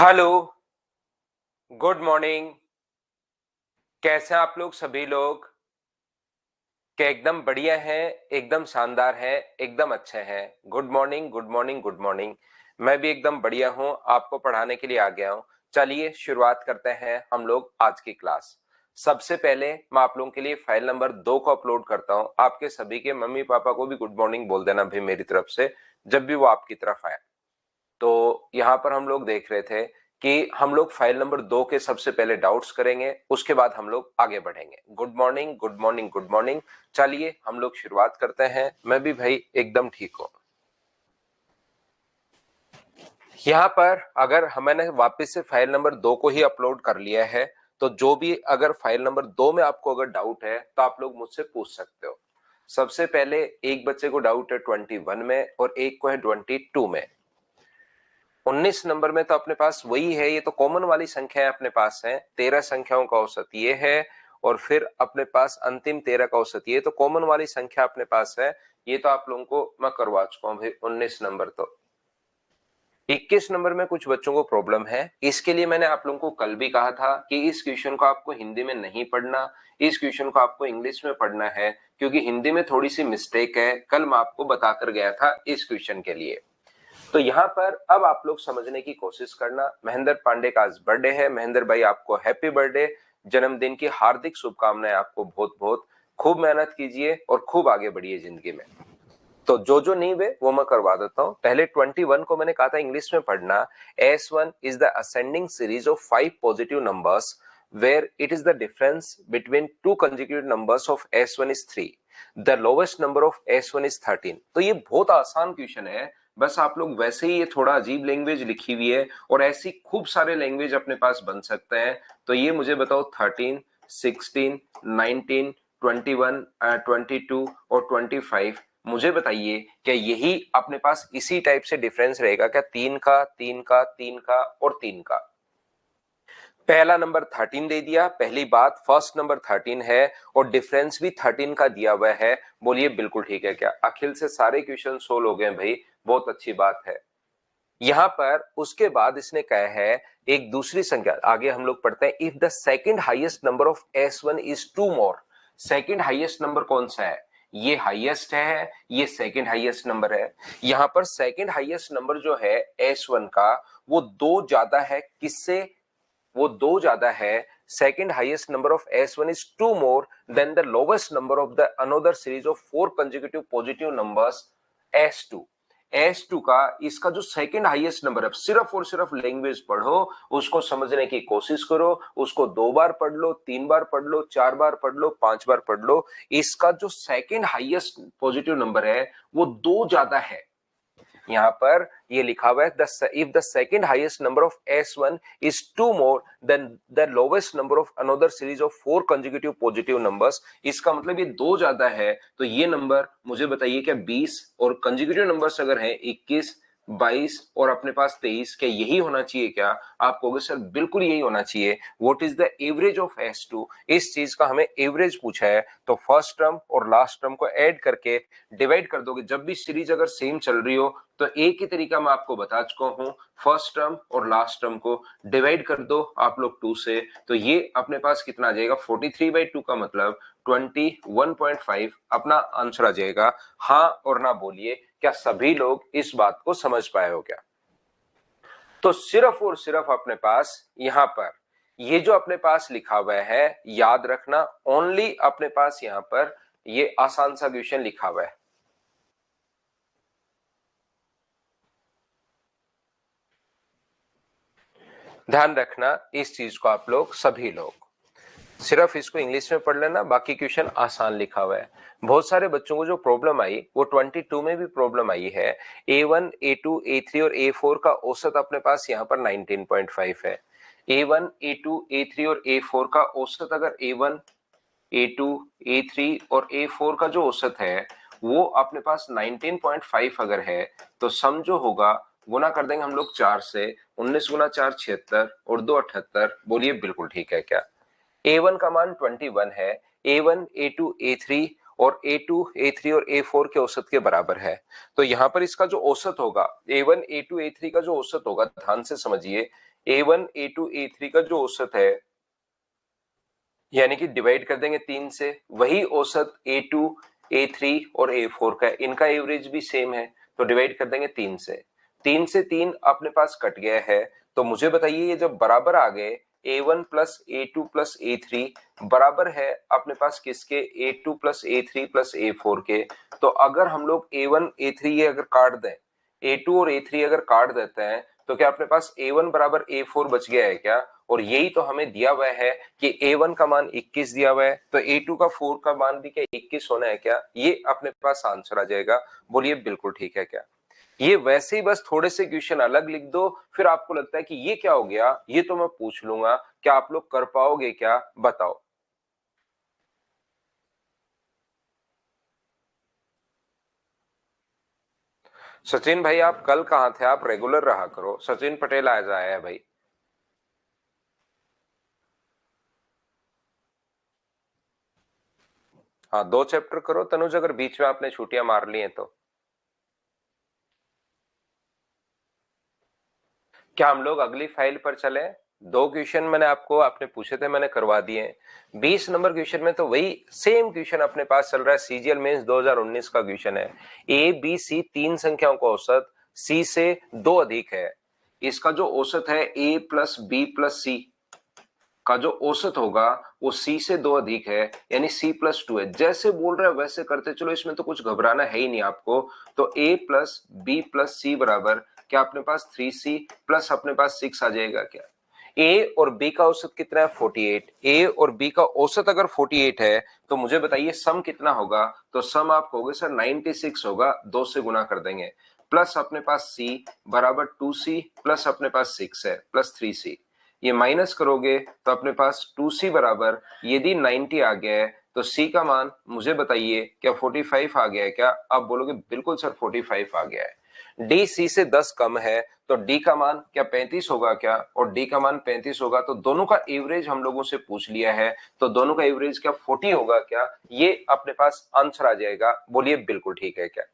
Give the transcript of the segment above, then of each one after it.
Hello, good morning. कैसे हैं आप लोग सभी लोग? क्या एकदम बढ़िया हैं, एकदम शानदार हैं, एकदम अच्छे हैं? Good morning, good morning, good morning. मैं भी एकदम बढ़िया हूं, आपको पढ़ाने के लिए आ गया हूं। चलिए शुरुआत करते हैं हम लोग आज की क्लास। सबसे पहले मैं आप लोगों के लिए फाइल नंबर 2 को अपलोड करता हूं। आपके सभी के मम्मी पापा को भी गुड मॉर्निंग बोल देना भाई मेरी तरफ से, जब भी वो आपकी तरफ आए। तो यहां पर हम लोग देख रहे थे कि हम लोग फाइल नंबर 2 के सबसे पहले डाउट्स करेंगे, उसके बाद हम लोग आगे बढ़ेंगे। Good morning, good morning, good morning. चलिए हम लोग शुरुआत करते हैं। मैं भी भाई एकदम ठीक हूं। यहां पर अगर मैंने वापस से फाइल नंबर 2 को ही अपलोड कर लिया है, तो जो भी अगर फाइल नंबर 2 में आपको अगर डाउट है तो आप लोग मुझसे पूछ सकते हो। सबसे पहले एक बच्चे को डाउट है 21 में और एक को है 22 में। 19 नंबर में तो अपने पास वही है, ये तो कॉमन वाली संख्या है अपने पास है। 13 संख्याओं का औसत ये है और फिर अपने पास अंतिम 13 का औसत ये तो कॉमन वाली संख्या अपने पास है। ये तो आप लोगों को मैं करवा चुका हूं भाई 19 नंबर। तो 21 नंबर में कुछ बच्चों को प्रॉब्लम है। इसके लिए मैंने आप लोगों को कल भी कहा था कि इस क्वेश्चन को आपको हिंदी में नहीं पढ़ना, इस क्वेश्चन को आपको इंग्लिश में पढ़ना है, क्योंकि हिंदी में थोड़ी सी मिस्टेक है। कल मैं आपको बताकर गया था इस क्वेश्चन के लिए। तो यहाँ पर अब आप लोग समझने की कोशिश करना। महेंद्र पांडे का आज बर्थडे है। महेंद्र भाई आपको हैप्पी बर्थडे, जन्मदिन की हार्दिक शुभकामनाएं आपको बहुत बहुत। खूब मेहनत कीजिए और खूब आगे बढ़िए जिंदगी में। तो जो नहीं हुए वो मैं करवा देता हूं। पहले 21 को मैंने कहा था इंग्लिश में पढ़ना। S1 is the ascending series of 5 positive numbers where it is the difference between two consecutive numbers of S1 is 3. The lowest number of S1 is 13. तो ये बहुत आसान क्वेश्चन है। बस आप लोग वैसे ही, ये थोड़ा अजीब लैंग्वेज लिखी हुई है और ऐसी खूब सारे लैंग्वेज अपने पास बन सकते हैं। तो ये मुझे बताओ 13, 16, 19, 21, 22 और 25, मुझे बताइए क्या यही अपने पास इसी टाइप से डिफरेंस रहेगा क्या? 3 का, 3 का, 3 का और 3 का। पहला नंबर 13 दे दिया, पहली बात फर्स्ट नंबर 13 है और डिफरेंस भी 13 का दिया हुआ है। बोलिए बिल्कुल ठीक है क्या? अखिल से सारे क्वेश्चन सोल्व हो गए भाई, बहुत अच्छी बात है। यहां पर उसके बाद इसने कहा है एक दूसरी संख्या, आगे हम लोग पढ़ते हैं। If the second highest number of S1 is 2 more. Second highest number कौन सा है? ये हाईएस्ट है, ये सेकंड हाईएस्ट नंबर है। यहां पर सेकंड हाईएस्ट नंबर जो है S1 का, वो 2 ज्यादा है किससे? वो 2 ज्यादा है। Second highest number of S1 is 2 more than the lowest number of the another series of 4 consecutive positive numbers S2। S2 का इसका जो सेकंड हाईएस्ट नंबर है, सिर्फ और सिर्फ लैंग्वेज पढ़ो, उसको समझने की कोशिश करो, उसको 2 बार पढ़ लो, 3 बार पढ़ लो, 4 बार पढ़ लो, 5 बार पढ़ लो। इसका जो सेकंड हाईएस्ट पॉजिटिव नंबर है वो 2 ज्यादा है। यहां पर ये लिखा हुआ है if the second highest number of S1 is 2 more than the lowest number of another series of 4 consecutive positive numbers. इसका मतलब ये 2 ज्यादा है। तो ये नंबर मुझे बताइए क्या 20 और कंसेक्यूटिव नंबर्स अगर हैं 21, 22 और अपने पास 23, क्या यही होना चाहिए क्या? आप कहोगे सर बिल्कुल यही होना चाहिए। What is the average of S2? इस चीज का हमें एवरेज पूछा है। तो फर्स्ट टर्म और लास्ट टर्म को ऐड करके डिवाइड कर दोगे। जब भी सीरीज अगर सेम चल रही हो तो एक ही तरीका मैं आपको बता चुका हूं, फर्स्ट टर्म और लास्ट टर्म को डिवाइड कर दो आप लोग 2 से। तो ये अपने पास कितना आ जाएगा? 43/2 का मतलब 21.5 अपना आंसर आ जाएगा। हाँ और ना बोलिए, क्या सभी लोग इस बात को समझ पाए हो क्या? तो सिर्फ और सिर्फ अपने पास यहां पर ये जो अपने पास लिखा हुआ है याद रखना, ओनली अपने पास यहां पर ये आसान सा क्वेश्चन लिखा हुआ है। ध्यान रखना इस चीज को, आप लोग सभी लोग सिर्फ इसको इंग्लिश में पढ़ लेना, बाकी क्वेश्चन आसान लिखा हुआ है। बहुत सारे बच्चों को जो प्रॉब्लम आई वो 22 में भी प्रॉब्लम आई है। A1, A2, A3 और A4 का औसत अपने पास यहाँ पर 19.5 है। A1, A2, A3 और A4 का औसत अगर A1, A2, A3 और A4 का जो औसत है वो अपने पास 19.5 अगर है, तो सम जो होगा गुना कर देंगे हम लोग 4 से। 19 गुना 4 76 और 2 78। बोलिए बिल्कुल ठीक है क्या? A1 का मान 21 है। A1, A2, A3 और A2, A3 और A4 के औसत के बराबर है। तो यहां पर इसका जो औसत होगा A1, A2, A3 का जो औसत होगा, ध्यान से समझिए, A1 A2 A3 का जो औसत है, यानी कि डिवाइड कर देंगे 3 से, वही औसत A2 A3 और A4 का है, इनका एवरेज भी सेम है, तो डिवाइड कर देंगे 3 से। 3 से 3 अपने पास कट गया है, तो मुझे बताइए ये जब बराबर आ गए A1 plus A2 plus A3 बराबर है अपने पास किसके, A2 plus A3 plus A4 के। तो अगर हम लोग A1 A3 ये अगर काट दें, A2 और A3 अगर काट देते हैं, तो क्या अपने पास A1 बराबर A4 बच गया है क्या? और यही तो हमें दिया हुआ है कि A1 का मान 21 दिया हुआ है, तो A2 का 4 का मान भी क्या 21 होना है क्या? ये अपने पास आंसर आ जाएगा। बोलिए बिल्कुल ठीक है क्या? ये वैसे ही बस थोड़े से क्वेश्चन अलग लिख दो, फिर आपको लगता है कि ये क्या हो गया, ये तो मैं पूछ लूंगा, क्या आप लोग कर पाओगे क्या? बताओ। सचिन भाई आप कल कहाँ थे? आप रेगुलर रहा करो। सचिन पटेल आज आया है भाई। हाँ 2 चैप्टर करो तनुज, अगर बीच में आपने छुट्टियां मार ली हैं तो। क्या हम लोग अगली फाइल पर चले? 2 क्वेश्चन मैंने आपको, आपने पूछे थे, मैंने करवा दिए हैं। 20 नंबर क्वेश्चन में तो वही सेम क्वेश्चन अपने पास चल रहा है, सीजीएल मेंस 2019 का क्वेश्चन है। ए बी सी 3 संख्याओं का औसत सी से 2 अधिक है। इसका जो औसत है ए प्लस बी प्लस सी का जो औसत होगा वो सी से 2 अधिक है, यानी सी प्लस 2 है। जैसे बोल रहे हैं वैसे करते चलो, इसमें तो कुछ घबराना है ही नहीं आपको। तो ए प्लस बी प्लस सी बराबर क्या अपने पास 3C प्लस अपने पास 6 आ जाएगा क्या? ए और बी का औसत कितना है 48। ए और बी का औसत अगर 48 है तो मुझे बताइए सम कितना होगा? तो सम आप कहोगे सर 96 होगा, 2 से गुना कर देंगे। प्लस अपने पास सी बराबर 2C प्लस अपने पास 6 है प्लस 3C, ये माइनस करोगे तो अपने पास 2C बराबर, यदि 90 आ गया है तो C का मान मुझे बताइए क्या 45 आ गया है क्या? आप बोलोगे बिल्कुल सर 45 आ गया है। D C से 10 कम है, तो D का मान क्या 35 होगा क्या? और D का मान 35 होगा तो दोनों का एवरेज हम लोगों से पूछ लिया है, तो दोनों का एवरेज क्या 40 होगा क्या? ये अपने पास आंसर आ जाएगा। बोलिए बिल्कुल ठीक है क्या?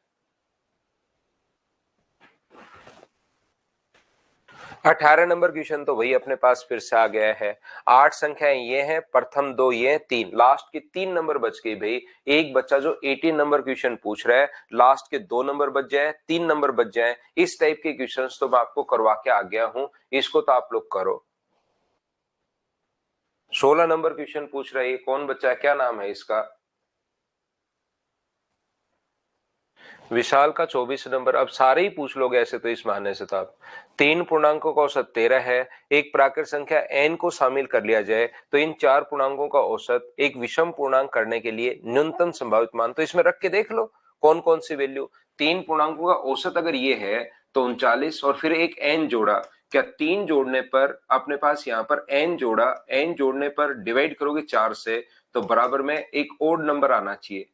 18 नंबर क्वेश्चन तो वही अपने पास फिर से आ गया है। 8 संख्याएं ये हैं, प्रथम 2 ये हैं, 3 लास्ट के 3 नंबर बच गई भाई। एक बच्चा जो 18 नंबर क्वेश्चन पूछ रहा है, लास्ट के 2 नंबर बच जाए, 3 नंबर बच जाए, इस टाइप के क्वेश्चंस तो मैं आपको करवा के आ गया हूं, इसको तो आप लोग करो। 16 नंबर क्वेश्चन पूछ रहा है, ये कौन बच्चा है, क्या नाम है इसका? विशाल का 24 नंबर। अब सारे ही पूछ लोगे ऐसे तो इस बहाने से। तो आप 3 पूर्णांकों का औसत 13 है, एक प्राकृत संख्या n को शामिल कर लिया जाए तो इन 4 पूर्णांकों का औसत एक विषम पूर्णांक करने के लिए न्यूनतम संभावित मान, तो इसमें रख के देख लो कौन कौन सी वैल्यू। 3 पूर्णांकों का औसत अगर ये है तो 39, और फिर एक n जोड़ा, क्या 3 जोड़ने पर अपने पास यहाँ पर n जोड़ा, n जोड़ने पर डिवाइड करोगे 4 से तो बराबर में एक ओड नंबर आना चाहिए।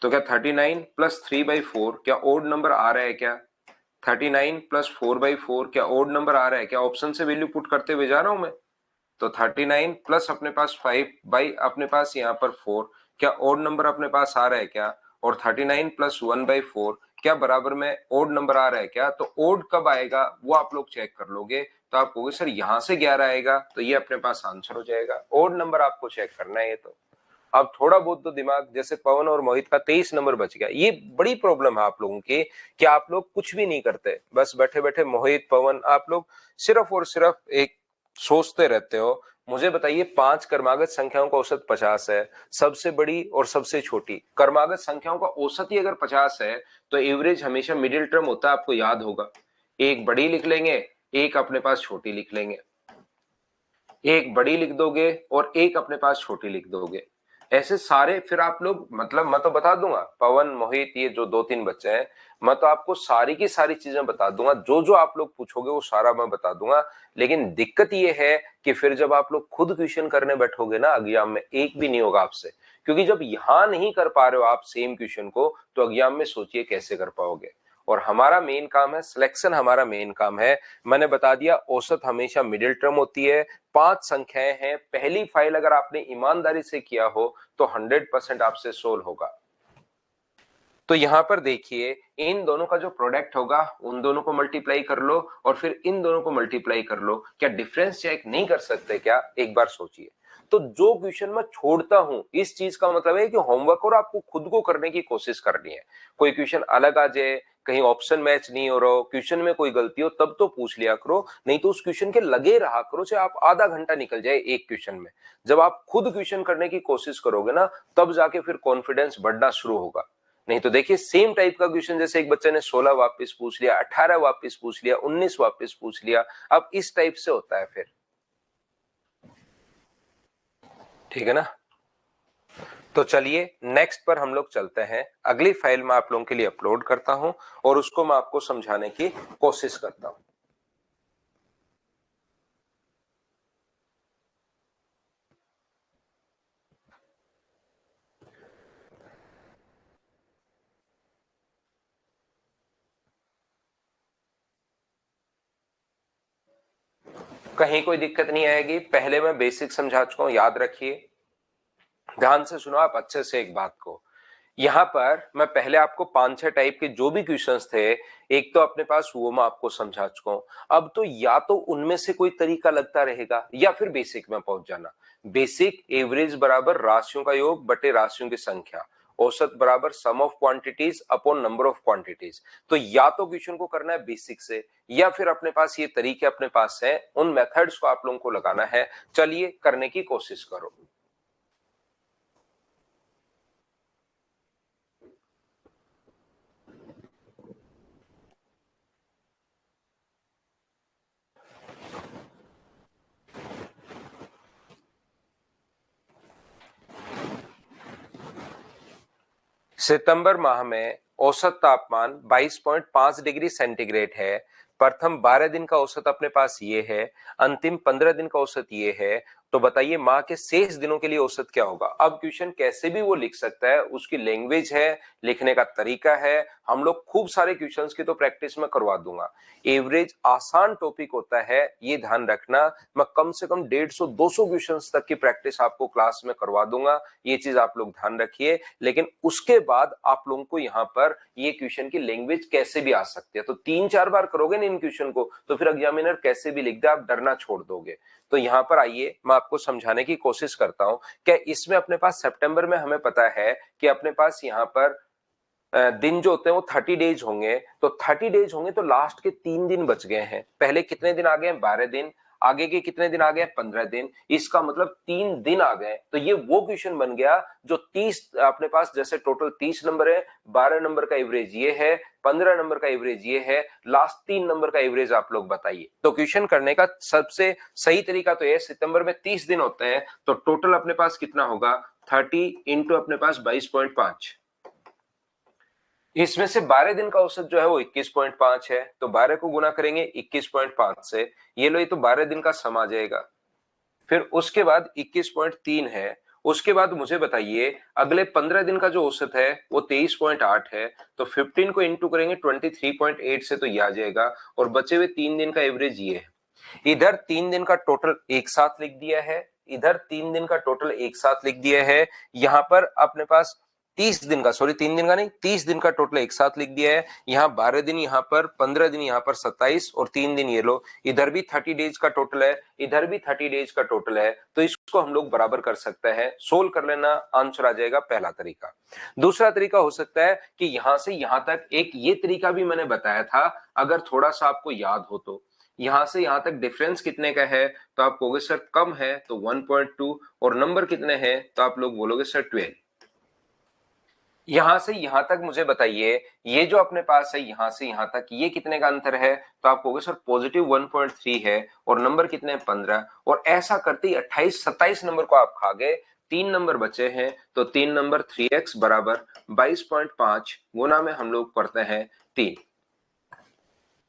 तो क्या 39 प्लस 3/4 क्या ओड नंबर आ रहा है क्या? 39 प्लस 4/4 क्या ओड नंबर आ रहा है क्या? ऑप्शन से वैल्यू पुट करते हुए जा रहा हूं मैं। तो 39 प्लस अपने पास 5 बाई अपने पास यहाँ पर 4 क्या ओड नंबर अपने पास आ रहा है क्या? और 39 प्लस 1/4 क्या बराबर में ओड नंबर आ रहा है क्या? तो ओड कब आएगा वो आप लोग चेक कर लोगे, तो आप कहोगे सर यहां से 11 आएगा, तो ये अपने पास आंसर हो जाएगा। ओड नंबर आपको चेक करना है ये तो। अब थोड़ा बहुत तो दिमाग, जैसे पवन और मोहित का 23 नंबर बच गया, ये बड़ी प्रॉब्लम है आप लोगों की कि आप लोग कुछ भी नहीं करते, बस बैठे बैठे मोहित पवन आप लोग सिर्फ और सिर्फ एक सोचते रहते हो। मुझे बताइए 5 क्रमागत संख्याओं का औसत 50 है, सबसे बड़ी और सबसे छोटी क्रमागत संख्याओं का औसत ही अगर 50 है तो एवरेज हमेशा मिडिल टर्म होता है, आपको याद होगा। एक बड़ी लिख लेंगे, एक अपने पास छोटी लिख लेंगे, एक बड़ी लिख दोगे और एक अपने पास छोटी लिख दोगे, ऐसे सारे फिर आप लोग, मतलब मैं तो बता दूंगा पवन मोहित ये जो 2-3 बच्चे हैं, मैं तो आपको सारी की सारी चीजें बता दूंगा, जो जो आप लोग पूछोगे वो सारा मैं बता दूंगा। लेकिन दिक्कत ये है कि फिर जब आप लोग खुद क्वेश्चन करने बैठोगे ना एग्जाम में, एक भी नहीं होगा आपसे, क्योंकि जब यहां नहीं कर पा रहे हो आप सेम क्वेश्चन को, तो एग्जाम में सोचिए कैसे कर पाओगे। और हमारा मेन काम है सिलेक्शन, हमारा मेन काम है। मैंने बता दिया औसत हमेशा मिडिल टर्म होती है, 5 संख्याएं हैं, पहली फाइल अगर आपने ईमानदारी से किया हो तो 100% आपसे सोल्व होगा। तो यहां पर देखिए, इन दोनों का जो प्रोडक्ट होगा उन दोनों को मल्टीप्लाई कर लो और फिर इन दोनों को मल्टीप्लाई कर लो। क्या डिफरेंस चेक नहीं कर सकते क्या? एक बार सोचिए। तो जो क्वेश्चन मैं छोड़ता हूं, इस चीज का मतलब है कि होमवर्क और आपको खुद को करने की कोशिश करनी है। कोई क्वेश्चन अलग आ जाए, कहीं ऑप्शन मैच नहीं हो रहा हो, क्वेश्चन में कोई गलती हो, तब तो पूछ लिया करो, नहीं तो उस क्वेश्चन के लगे रहा करो, चाहे आप आधा घंटा निकल जाए एक क्वेश्चन में। जब आप खुद क्वेश्चन करने की कोशिश करोगे ना, तब जाके फिर कॉन्फिडेंस बढ़ना शुरू होगा। नहीं तो देखिए, सेम टाइप का क्वेश्चन जैसे एक बच्चे ने 16 वापस पूछ लिया, 18 वापस पूछ लिया, 19 वापस पूछ लिया, अब इस टाइप से होता है फिर। ठीक है ना? तो चलिए नेक्स्ट पर हम लोग चलते हैं। अगली फाइल मैं आप लोगों के लिए अपलोड करता हूं और उसको मैं आपको समझाने की कोशिश करता हूं। कहीं कोई दिक्कत नहीं आएगी। पहले मैं बेसिक समझा चुका हूं, याद रखिए, ध्यान से सुनो आप अच्छे से एक बात को। यहां पर मैं पहले आपको 5-6 टाइप के जो भी क्वेश्चंस थे, एक तो अपने पास वो मैं आपको समझा चुका हूं। अब तो या तो उनमें से कोई तरीका लगता रहेगा या फिर बेसिक में पहुंच जाना। बेसिक, एवरेज बराबर राशियों का योग बटे राशियों की संख्या, औसत बराबर sum of quantities upon number of quantities. तो या तो क्वेश्चन को करना है बेसिक से, या फिर अपने पास ये तरीके अपने पास है, उन मेथड्स को आप लोगों को लगाना है। चलिए करने की कोशिश करो। सितंबर माह में औसत तापमान 22.5 डिग्री सेंटीग्रेड है। प्रथम 12 दिन का औसत अपने पास ये है, अंतिम 15 दिन का औसत ये है। तो बताइए माह के शेष दिनों के लिए औसत क्या होगा? अब क्वेश्चन कैसे भी वो लिख सकता है, उसकी लैंग्वेज है, लिखने का तरीका है। हम लोग खूब सारे क्वेश्चंस की तो प्रैक्टिस में करवा दूंगा। एवरेज आसान टॉपिक होता है, ये ध्यान रखना। मैं कम से कम 150-200 क्वेश्चंस तक की प्रैक्टिस आपको क्लास में करवा दूंगा, ये चीज आप लोग ध्यान रखिए। लेकिन उसके बाद आप लोगों को यहाँ पर ये क्वेश्चन की लैंग्वेज कैसे भी आ सकती है, तो 3-4 बार करोगे ना इन क्वेश्चन को, तो फिर एग्जामिनर कैसे भी लिख दे, आप डरना छोड़ दोगे। तो यहाँ पर आइए मैं आपको समझाने की कोशिश करता हूं। क्या इसमें अपने पास सितंबर में हमें पता है कि अपने पास यहाँ पर दिन जो होते हैं वो 30 डेज होंगे। तो 30 डेज होंगे तो लास्ट के 3 दिन बच गए हैं। पहले कितने दिन आ गए हैं? 12 दिन। आगे के कितने दिन आ गए? 15 दिन। इसका मतलब 3 दिन आ गए। तो ये वो क्वेश्चन बन गया जो 30 अपने पास, जैसे टोटल 30 नंबर है, 12 नंबर का एवरेज ये है, 15 नंबर का एवरेज ये है, लास्ट 3 नंबर का एवरेज आप लोग बताइए। तो क्वेश्चन करने का सबसे सही तरीका तो ये, सितंबर में 30 दिन होते हैं, तो टोटल अपने पास कितना होगा? 30 इंटू अपने पास 22.5। इसमें से 12 दिन का औसत जो है वो 21.5 है, तो 12 को गुना करेंगे 21.5 से, ये लो, ये तो 12 दिन का सम आ जाएगा। फिर उसके बाद 21.3 है। उसके बाद मुझे बताइए अगले 15 दिन का जो औसत है वो 23.8 है, तो 15 को इंटू करेंगे 23.8 से, तो ये आ जाएगा। और बचे हुए 3 दिन का एवरेज ये है। इधर 3 दिन का टोटल एक साथ लिख दिया है, इधर 3 दिन का टोटल एक साथ लिख दिया है। यहां पर अपने पास 30 दिन का, सॉरी 3 दिन का नहीं, 30 दिन का टोटल एक साथ लिख दिया है। यहाँ 12 दिन, यहाँ पर 15 दिन, यहाँ पर 27 और 3 दिन ये लो। इधर भी 30 डेज का टोटल है, इधर भी 30 डेज का टोटल है। तो इसको हम लोग बराबर कर सकते हैं, सोल्व कर लेना, आंसर आ जाएगा। पहला तरीका। दूसरा तरीका हो सकता है कि यहां से यहां तक, एक ये तरीका भी मैंने बताया था, अगर थोड़ा सा आपको याद हो तो। यहां से यहां तक डिफरेंस कितने का है, तो आप कहोगे सर कम है तो 1.2, और नंबर कितने हैं, तो आप लोग बोलोगे सर 12। यहां से यहां तक मुझे बताइए, ये जो अपने पास है यहां से यहां तक, ये कितने का अंतर है, तो आप कहोगे सर पॉजिटिव 1.3 है, और नंबर कितने हैं? 15। और ऐसा करते ही 28-27 नंबर को आप खा गए। 3 नंबर बचे हैं, तो 3 नंबर 3x बराबर 22.5 गुना में हम लोग करते हैं 3।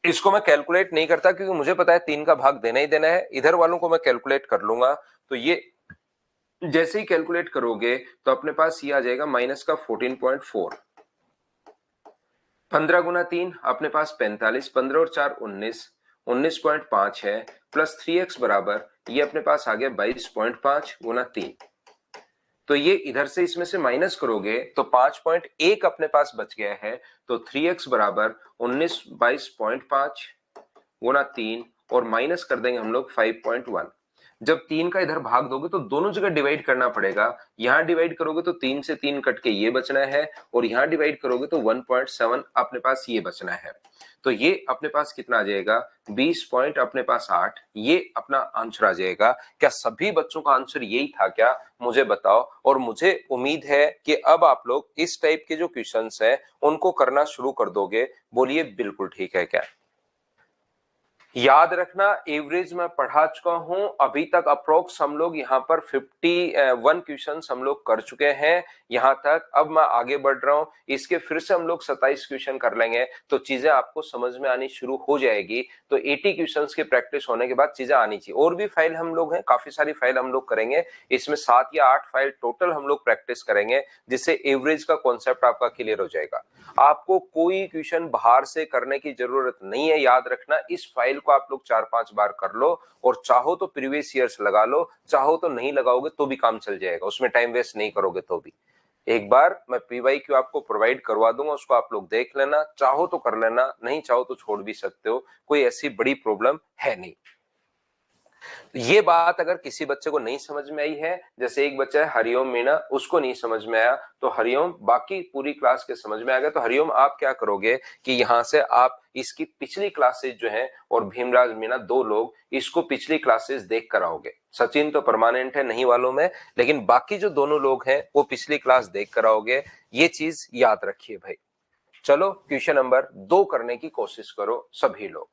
इसको मैं कैलकुलेट नहीं करता क्योंकि मुझे पता है 3 का भाग देना ही देना है। इधर वालों को मैं कैलकुलेट कर लूंगा। तो ये जैसे ही कैलकुलेट करोगे तो अपने पास ये आ जाएगा माइनस का 14.4। 15 गुना 3 अपने पास 45, 15 और 4 19, 19.5 है, प्लस 3x बराबर ये अपने पास आ गया 22.5 गुना 3। तो ये इधर से इसमें से माइनस करोगे तो 5.1 अपने पास बच गया है। तो 3x बराबर 19/22.5 गुना 3 और माइनस कर देंगे हम लोग 5.1। जब 3 का इधर भाग दोगे तो दोनों जगह डिवाइड करना पड़ेगा। यहां डिवाइड करोगे तो 3 से 3 कट के ये बचना है और यहां डिवाइड करोगे तो 1.7 अपने पास ये बचना है। तो ये अपने पास कितना आ जाएगा 20 पॉइंट अपने पास 8, ये अपना आंसर आ जाएगा। क्या सभी बच्चों का आंसर यही था क्या, मुझे बताओ। और मुझे उम्मीद है कि अब आप लोग इस टाइप के जो क्वेश्चंस हैं उनको करना शुरू कर दोगे। बोलिए बिल्कुल ठीक है क्या। याद रखना एवरेज मैं पढ़ा चुका हूं अभी तक। अप्रोक्स हम लोग यहाँ पर 51 क्वेश्चन हम लोग कर चुके हैं यहाँ तक। अब मैं आगे बढ़ रहा हूं, इसके फिर से हम लोग 27 क्वेश्चन कर लेंगे तो चीजें आपको समझ में आनी शुरू हो जाएगी। तो 80 क्वेश्चन की प्रैक्टिस होने के बाद चीजें आनी चाहिए। और भी फाइल हम लोग हैं, काफी सारी फाइल हम लोग करेंगे, इसमें 7 या 8 फाइल टोटल हम लोग प्रैक्टिस करेंगे जिससे एवरेज का कॉन्सेप्ट आपका क्लियर हो जाएगा। आपको कोई क्वेश्चन बाहर से करने की जरूरत नहीं है। याद रखना इस फाइल को आप लोग 4-5 बार कर लो और चाहो तो प्रीवियस ईयर्स लगा लो, चाहो तो नहीं लगाओगे तो भी काम चल जाएगा, उसमें टाइम वेस्ट नहीं करोगे तो भी। एक बार मैं पीवाईक्यू आपको प्रोवाइड करवा दूंगा, उसको आप लोग देख लेना, चाहो तो कर लेना, नहीं चाहो तो छोड़ भी सकते हो, कोई ऐसी बड़ी प्रॉब्लम है नहीं। ये बात अगर किसी बच्चे को नहीं समझ में आई है, जैसे एक बच्चा है हरिओम मीणा, उसको नहीं समझ में आया तो हरिओम बाकी पूरी क्लास के समझ में आ गया, तो हरिओम आप क्या करोगे कि यहां से आप इसकी पिछली क्लासेस जो है और भीमराज मीणा 2 लोग इसको पिछली क्लासेस देख कर आओगे। सचिन तो परमानेंट है नहीं वालों में, लेकिन बाकी जो दोनों लोग हैं वो पिछली क्लास देख कर आओगे। ये चीज याद रखिए भाई। चलो क्वेश्चन नंबर 2 करने की कोशिश करो सभी लोग।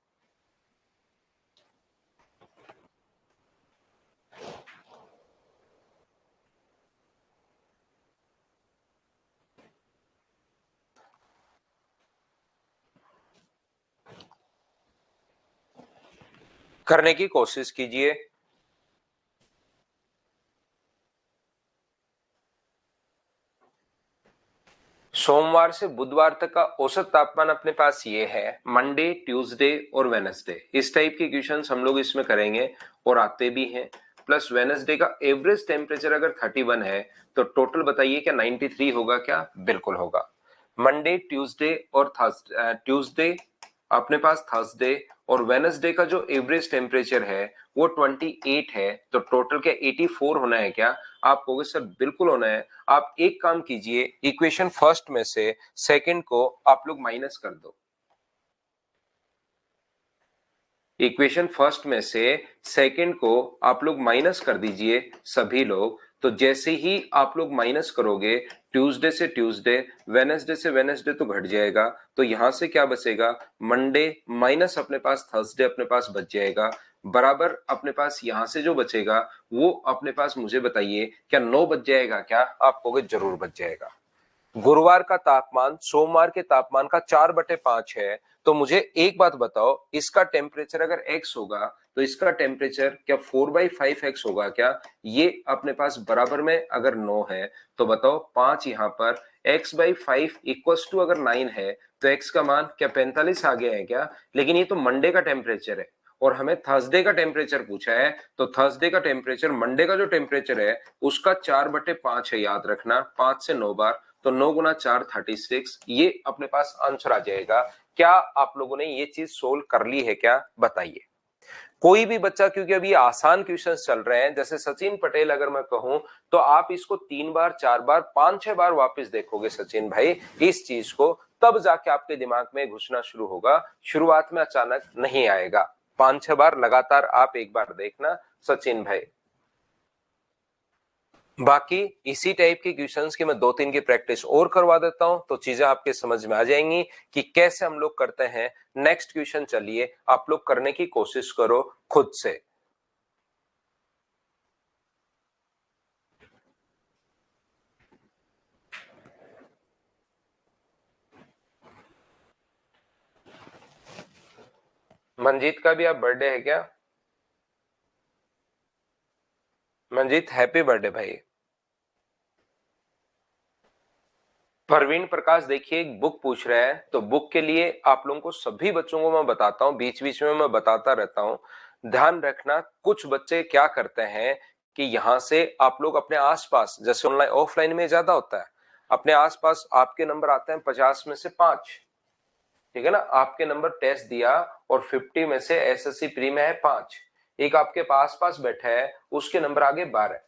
करने की कोशिश कीजिए। सोमवार से बुधवार तक का औसत तापमान अपने पास ये है, मंडे, ट्यूसडे और वेनसडे। इस टाइप के क्वेश्चंस हम लोग इसमें करेंगे और आते भी हैं। प्लस वेनसडे का एवरेज टेम्परेचर अगर 31 है तो टोटल बताइए क्या 93 होगा क्या, बिल्कुल होगा। मंडे, ट्यूसडे और ट्यूसडे अपने पास थर्सडे और वेनसडे का जो एवरेज टेम्परेचर है वो 28 है, तो टोटल क्या 84 होना है क्या। आप कहोगे सर बिल्कुल होना है। आप एक काम कीजिए, इक्वेशन फर्स्ट में से सेकंड को आप लोग माइनस कर दो। इक्वेशन फर्स्ट में से सेकंड को आप लोग माइनस कर दीजिए सभी लोग। तो जैसे ही आप लोग माइनस करोगे, ट्यूसडे से ट्यूसडे, वेनसडे से वेनसडे तो घट जाएगा, तो यहां से क्या बचेगा, मंडे माइनस अपने पास थर्सडे अपने पास बच जाएगा, बराबर अपने पास यहां से जो बचेगा वो अपने पास मुझे बताइए क्या 9 बच जाएगा क्या। आप कहोगे जरूर बच जाएगा। गुरुवार का तापमान सोमवार के तापमान का 4/5 है, तो मुझे एक बात बताओ, इसका टेम्परेचर अगर x होगा तो इसका टेम्परेचर क्या 4/5x होगा क्या। ये अपने पास बराबर में अगर 9 है तो बताओ 5 यहां पर x/5 इक्वल्स टू अगर 9 है तो x का मान क्या 45 आ गया है क्या। लेकिन ये तो मंडे का टेम्परेचर है और हमें थर्सडे का टेम्परेचर पूछा है, तो थर्सडे का टेम्परेचर मंडे का जो टेम्परेचर है उसका 4/5 है। याद रखना 5 से 9 बार, तो 9 गुना 4 36, ये अपने पास आंसर आ जाएगा। क्या आप लोगों ने ये चीज सोल्व कर ली है क्या, बताइए। कोई भी बच्चा, क्योंकि अभी आसान क्वेश्चंस चल रहे हैं, जैसे सचिन पटेल अगर मैं कहूं तो आप इसको 3 बार 4 बार 5-6 बार वापस देखोगे सचिन भाई इस चीज को, तब जाके आपके दिमाग में घुसना शुरू होगा। शुरुआत में अचानक नहीं आएगा। 5-6 बार लगातार आप एक बार देखना सचिन भाई। बाकी इसी टाइप के क्वेश्चंस की मैं 2-3 की प्रैक्टिस और करवा देता हूं तो चीजें आपके समझ में आ जाएंगी कि कैसे हम लोग करते हैं। नेक्स्ट क्वेश्चन चलिए आप लोग करने की कोशिश करो खुद से। मंजीत का भी आप बर्थडे है क्या। मंजीत हैप्पी बर्थडे भाई। प्रवीण प्रकाश देखिए एक बुक पूछ रहा है, तो बुक के लिए आप लोगों को सभी बच्चों को मैं बताता हूं, बीच बीच में मैं बताता रहता हूं। ध्यान रखना कुछ बच्चे क्या करते हैं कि यहां से आप लोग अपने आसपास, जैसे ऑनलाइन ऑफलाइन में ज्यादा होता है, अपने आसपास आपके नंबर आते हैं 50 में से 5, ठीक है ना, आपके नंबर टेस्ट दिया और 50 में से एसएससी प्री में है 5, एक आपके पास पास बैठा है उसके नंबर आगे 12,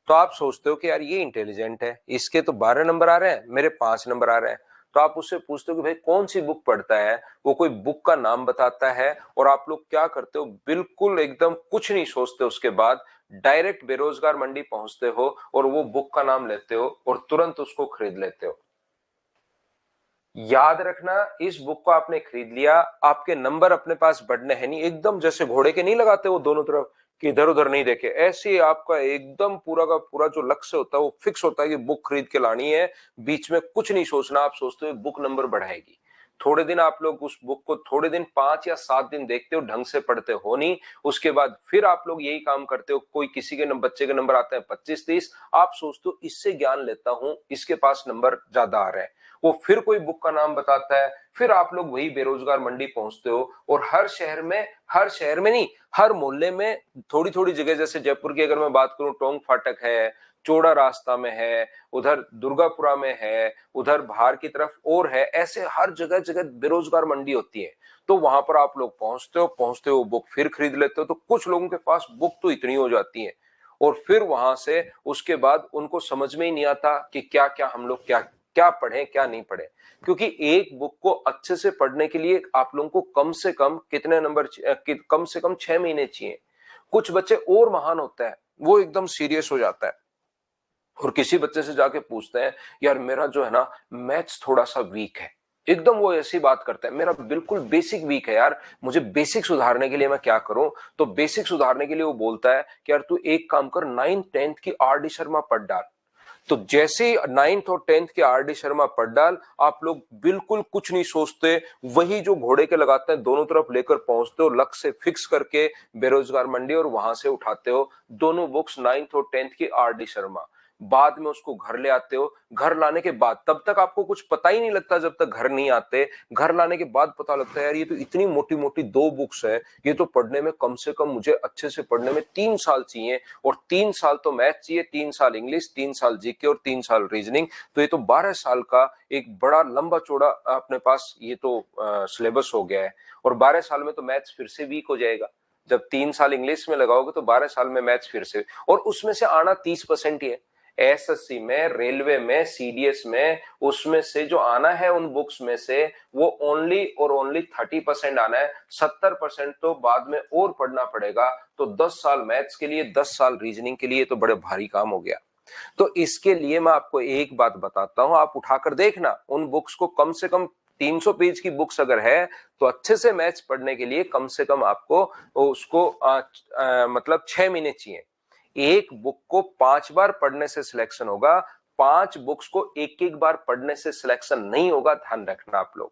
तो आप सोचते हो कि यार ये इंटेलिजेंट है, इसके तो 12 नंबर आ रहे हैं, मेरे 5 नंबर आ रहे हैं। तो आप उससे पूछते हो कि भाई कौन सी बुक पढ़ता है, वो कोई बुक का नाम बताता है, और आप लोग क्या करते हो, बिल्कुल एकदम कुछ नहीं सोचते, उसके बाद डायरेक्ट बेरोजगार मंडी पहुंचते हो और वो बुक का नाम लेते हो और तुरंत उसको खरीद लेते हो। याद रखना, इस बुक को आपने खरीद लिया, आपके नंबर अपने पास बढ़ने हैं नहीं, एकदम जैसे घोड़े के नहीं लगाते वो दोनों तरफ कि इधर उधर नहीं देखे, ऐसे ही आपका एकदम पूरा का पूरा जो लक्ष्य होता है वो फिक्स होता है कि बुक खरीद के लानी है, बीच में कुछ नहीं सोचना। आप सोचते हो बुक नंबर बढ़ाएगी, थोड़े दिन आप लोग उस बुक को थोड़े दिन 5 या 7 दिन देखते हो, ढंग से पढ़ते हो नहीं, उसके बाद फिर आप लोग यही काम करते हो, कोई किसी के बच्चे के नंबर आते हैं 25-30, आप सोचते हो इससे ज्ञान लेता हूं, इसके पास नंबर ज्यादा आ रहे हैं, वो फिर कोई बुक का नाम बताता है, फिर आप लोग वही बेरोजगार मंडी पहुंचते हो, और हर शहर में नहीं, हर मोहल्ले में थोड़ी थोड़ी जगह, जैसे जयपुर की अगर मैं बात करूं, टोंक फाटक है, चौड़ा रास्ता में है, उधर दुर्गापुरा में है, उधर बाहर की तरफ और है, ऐसे हर जगह जगह बेरोजगार मंडी होती है। तो वहां पर आप लोग पहुंचते हो बुक फिर खरीद लेते हो, तो कुछ लोगों के पास बुक तो इतनी हो जाती है, और फिर वहां से उसके बाद उनको समझ में ही नहीं आता कि क्या क्या हम लोग क्या क्या पढ़े क्या नहीं पढ़े, क्योंकि एक बुक को अच्छे से पढ़ने के लिए आप लोगों को कम से कम कितने नंबर, कम से कम 6 महीने चाहिए। कुछ बच्चे और महान होता है, वो एकदम सीरियस हो जाता है और किसी बच्चे से जाके पूछते हैं, यार मेरा जो है ना मैथ्स थोड़ा सा वीक है, एकदम वो ऐसी बात करता है, मेरा बिल्कुल बेसिक वीक है यार, मुझे बेसिक सुधारने के लिए मैं क्या करूं। तो बेसिक सुधारने के लिए वो बोलता है कि यार तू एक काम कर, 9th 10th की आर डी शर्मा पढ़ डाल। तो जैसे ही 9th और 10th के आर डी शर्मा पढ़ डाल, आप लोग बिल्कुल कुछ नहीं सोचते, वही जो घोड़े के लगाते हैं दोनों तरफ लेकर पहुंचते हो, लक्ष्य से फिक्स करके बेरोजगार मंडी, और वहां से उठाते हो दोनों बुक्स 9th और 10th की आर डी शर्मा, बाद में उसको घर ले आते हो। घर लाने के बाद तब तक आपको कुछ पता ही नहीं लगता, जब तक घर नहीं आते, घर लाने के बाद पता लगता है यार ये तो इतनी मोटी मोटी 2 बुक्स है, ये तो पढ़ने में कम से कम मुझे अच्छे से पढ़ने में 3 साल चाहिए, और 3 साल तो मैथ चाहिए, 3 साल इंग्लिश, 3 साल जीके और 3 साल रीजनिंग, तो ये तो 12 साल का एक बड़ा लंबा चौड़ा अपने पास ये तो सिलेबस हो गया है। और 12 साल में तो मैथ्स फिर से वीक हो जाएगा, जब 3 साल इंग्लिश में लगाओगे तो 12 साल में मैथ्स फिर से, और उसमें से आना 30% ही है। एसएससी में, रेलवे में, सीडीएस में, उसमें से जो आना है उन बुक्स में से, वो ओनली और ओनली 30% आना है, 70% तो बाद में और पढ़ना पड़ेगा। तो 10 साल मैथ्स के लिए, 10 साल रीजनिंग के लिए तो बड़े भारी काम हो गया। तो इसके लिए मैं आपको एक बात बताता हूं, आप उठाकर देखना उन बुक्स को, कम से कम 300 पेज की बुक्स अगर है तो अच्छे से मैथ्स पढ़ने के लिए कम से कम आपको उसको मतलब 6 महीने चाहिए। एक बुक को 5 बार पढ़ने से सिलेक्शन होगा, 5 बुक्स को एक एक बार पढ़ने से सिलेक्शन नहीं होगा, ध्यान रखना आप लोग।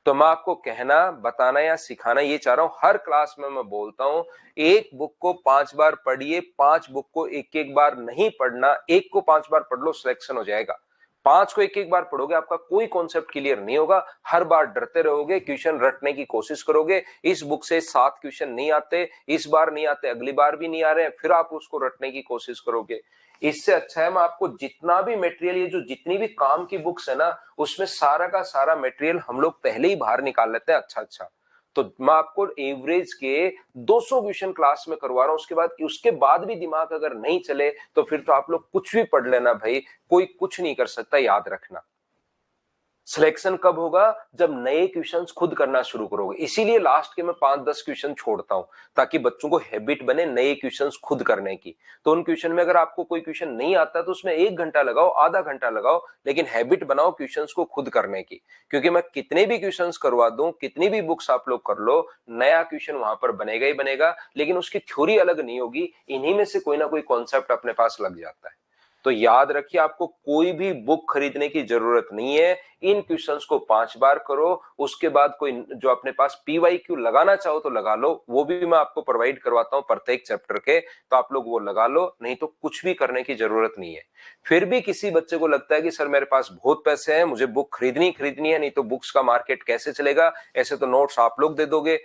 तो मैं आपको कहना, बताना या सिखाना ये चाह रहा हूं, हर क्लास में मैं बोलता हूं, एक बुक को 5 बार पढ़िए, 5 बुक को एक एक बार नहीं पढ़ना, एक को 5 बार पढ़ लो, सिलेक्शन हो जाएगा। 5 को एक एक बार पढ़ोगे आपका कोई कॉन्सेप्ट क्लियर नहीं होगा, हर बार डरते रहोगे, क्वेश्चन रटने की कोशिश करोगे, इस बुक से 7 क्वेश्चन नहीं आते, इस बार नहीं आते, अगली बार भी नहीं आ रहे हैं, फिर आप उसको रटने की कोशिश करोगे। इससे अच्छा है मैं आपको जितना भी मटेरियल, ये जो जितनी भी काम की बुक्स है ना, उसमें सारा का सारा मटेरियल हम लोग पहले ही बाहर निकाल लेते हैं अच्छा अच्छा। तो मैं आपको एवरेज के 200 क्वेश्चन क्लास में करवा रहा हूं, उसके बाद भी दिमाग अगर नहीं चले तो फिर तो आप लोग कुछ भी पढ़ लेना भाई, कोई कुछ नहीं कर सकता, याद रखना। सिलेक्शन कब होगा, जब नए क्वेश्चंस खुद करना शुरू करोगे, इसीलिए लास्ट के मैं 5-10 क्वेश्चन छोड़ता हूं, ताकि बच्चों को हैबिट बने नए क्वेश्चंस खुद करने की। तो उन क्वेश्चन में अगर आपको कोई क्वेश्चन नहीं आता तो उसमें 1 घंटा लगाओ, आधा घंटा लगाओ, लेकिन हैबिट बनाओ क्वेश्चंस को खुद करने की, क्योंकि मैं कितने भी क्वेश्चंस करवा दूं, कितनी भी बुक्स आप लोग कर लो, नया क्वेश्चन वहां पर बनेगा ही बनेगा, लेकिन उसकी थ्योरी अलग नहीं होगी, इन्हीं में से कोई ना कोई कॉन्सेप्ट अपने पास लग जाता है। तो याद रखिए, आपको कोई भी बुक खरीदने की जरूरत नहीं है, इन क्वेश्चंस को 5 बार करो, उसके बाद कोई जो अपने पास पीवाईक्यू लगाना चाहो तो लगा लो, वो भी मैं आपको प्रोवाइड करवाता हूं प्रत्येक चैप्टर के, तो आप लोग वो लगा लो, नहीं तो कुछ भी करने की जरूरत नहीं है। फिर भी किसी बच्चे को लगता है कि सर मेरे पास बहुत पैसे हैं, मुझे बुक खरीदनी खरीदनी है, नहीं तो बुक्स का मार्केट कैसे चलेगा, ऐसे तो नोट्स आप लोग दे दोगे,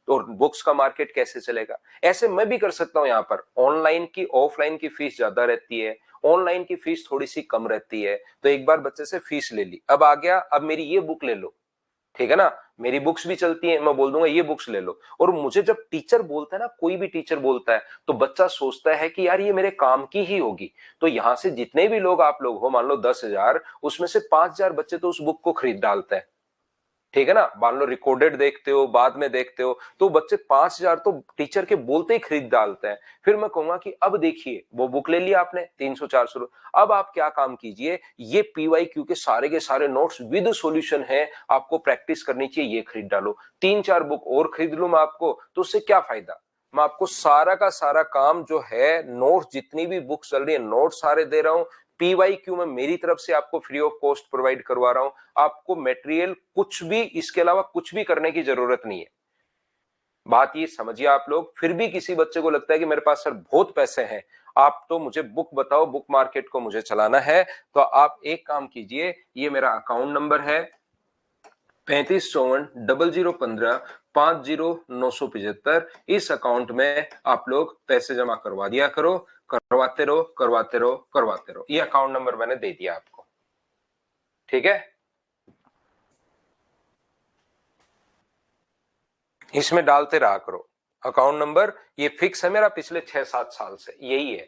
तो बुक्स का मार्केट कैसे चलेगा। ऐसे मैं भी कर सकता हूं। यहाँ पर ऑनलाइन की ऑफलाइन की फीस ज्यादा रहती है, ऑनलाइन की फीस थोड़ी सी कम रहती है, तो एक बार बच्चे से फीस ले ली, अब आ गया अब मेरी ये बुक ले लो, ठीक है ना, मेरी बुक्स भी चलती हैं, मैं बोल दूंगा ये बुक्स ले लो। और मुझे जब टीचर बोलता है ना, कोई भी टीचर बोलता है, तो बच्चा सोचता है कि यार ये मेरे काम की ही होगी। तो यहां से जितने भी लोग आप लोग हो, मान लो 10,000, उसमें से 5,000 बच्चे तो उस बुक को खरीद डालते हैं, ठीक है ना। मान लो रिकॉर्डेड देखते हो, बाद में देखते हो, तो बच्चे 5,000 तो टीचर के बोलते ही खरीद डालते हैं। फिर मैं कहूंगा कि अब देखिए वो बुक ले लिया आपने 300-400, अब आप क्या काम कीजिए, ये पीवाईक्यू के सारे नोट्स विद सॉल्यूशन है, आपको प्रैक्टिस करनी चाहिए, ये खरीद डालो। 3-4 बुक और खरीद लूं मैं आपको, तो उससे क्या फायदा। मैं आपको सारा का सारा काम जो है, नोट्स जितनी भी बुक चल रही है, नोट्स सारे दे रहा हूं, पीवाईक्यू में मेरी तरफ से आपको फ्री ऑफ कॉस्ट प्रोवाइड करवा रहा हूं। आपको मटेरियल कुछ भी इसके अलावा कुछ भी करने की जरूरत नहीं है। बात ये समझिए आप लोग। फिर भी किसी बच्चे को लगता है कि मेरे पास सर बहुत पैसे हैं, आप तो मुझे बुक बताओ, बुक मार्केट को मुझे चलाना है। तो आप एक काम कीजिए, ये मेरा अकाउंट नंबर है 35540015 इस अकाउंट में आप लोग पैसे जमा करवा दिया करो, करवाते रहो करवाते रहो करवाते रहो। ये अकाउंट नंबर मैंने दे दिया आपको, ठीक है। इसमें डालते रहा करो अकाउंट नंबर, ये फिक्स है मेरा पिछले 6-7 साल से यही है।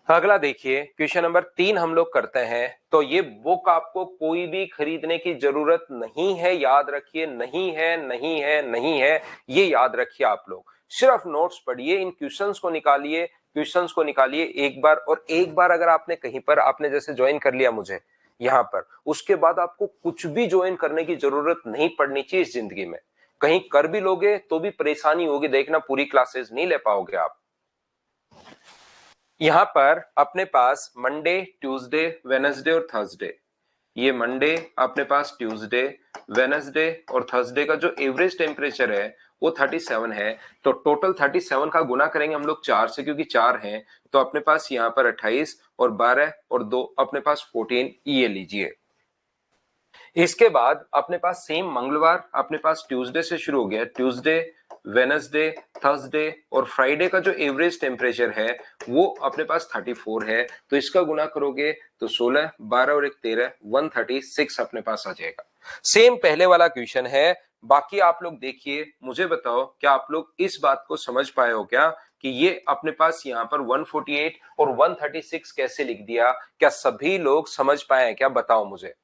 अगला देखिए क्वेश्चन नंबर 3 हम लोग करते हैं। तो ये बुक आपको कोई भी खरीदने की जरूरत नहीं है, याद रखिए, नहीं है नहीं है नहीं है, ये याद रखिए आप लोग। सिर्फ नोट्स पढ़िए, इन क्वेश्चंस को निकालिए, क्वेश्चंस को निकालिए एक बार। और एक बार अगर आपने कहीं पर आपने जैसे ज्वाइन कर लिया मुझे यहां पर, उसके बाद आपको कुछ भी ज्वाइन करने की जरूरत नहीं पड़नी चाहिए इस जिंदगी में। कहीं कर भी लोगे तो भी परेशानी होगी, देखना पूरी क्लासेस नहीं ले पाओगे आप। यहां पर अपने पास मंडे, ट्यूसडे, वेनसडे और थर्सडे, ये मंडे अपने पास, ट्यूसडे, वेनसडे और थर्सडे का जो एवरेज टेम्परेचर है वो 37 है। तो टोटल 37 का गुना करेंगे हम लोग 4 से, क्योंकि 4 हैं, तो अपने पास यहाँ पर 28 और 12 और 2 अपने पास 14, ये लीजिए। इसके बाद अपने पास सेम मंगलवार अपने पास ट्यूसडे से शुरू हो गया, ट्यूसडे, वेनसडे, थर्सडे और फ्राइडे का जो एवरेज टेम्परेचर है वो अपने पास 34 है। तो इसका गुना करोगे तो 16, 12 और 1 13, 136 अपने पास आ जाएगा। सेम पहले वाला क्वेश्चन है। बाकी आप लोग देखिए, मुझे बताओ क्या आप लोग इस बात को समझ पाए हो क्या कि ये अपने पास यहाँ पर 148 और 136 कैसे लिख दिया, क्या सभी लोग समझ पाए हैं क्या, बताओ मुझे।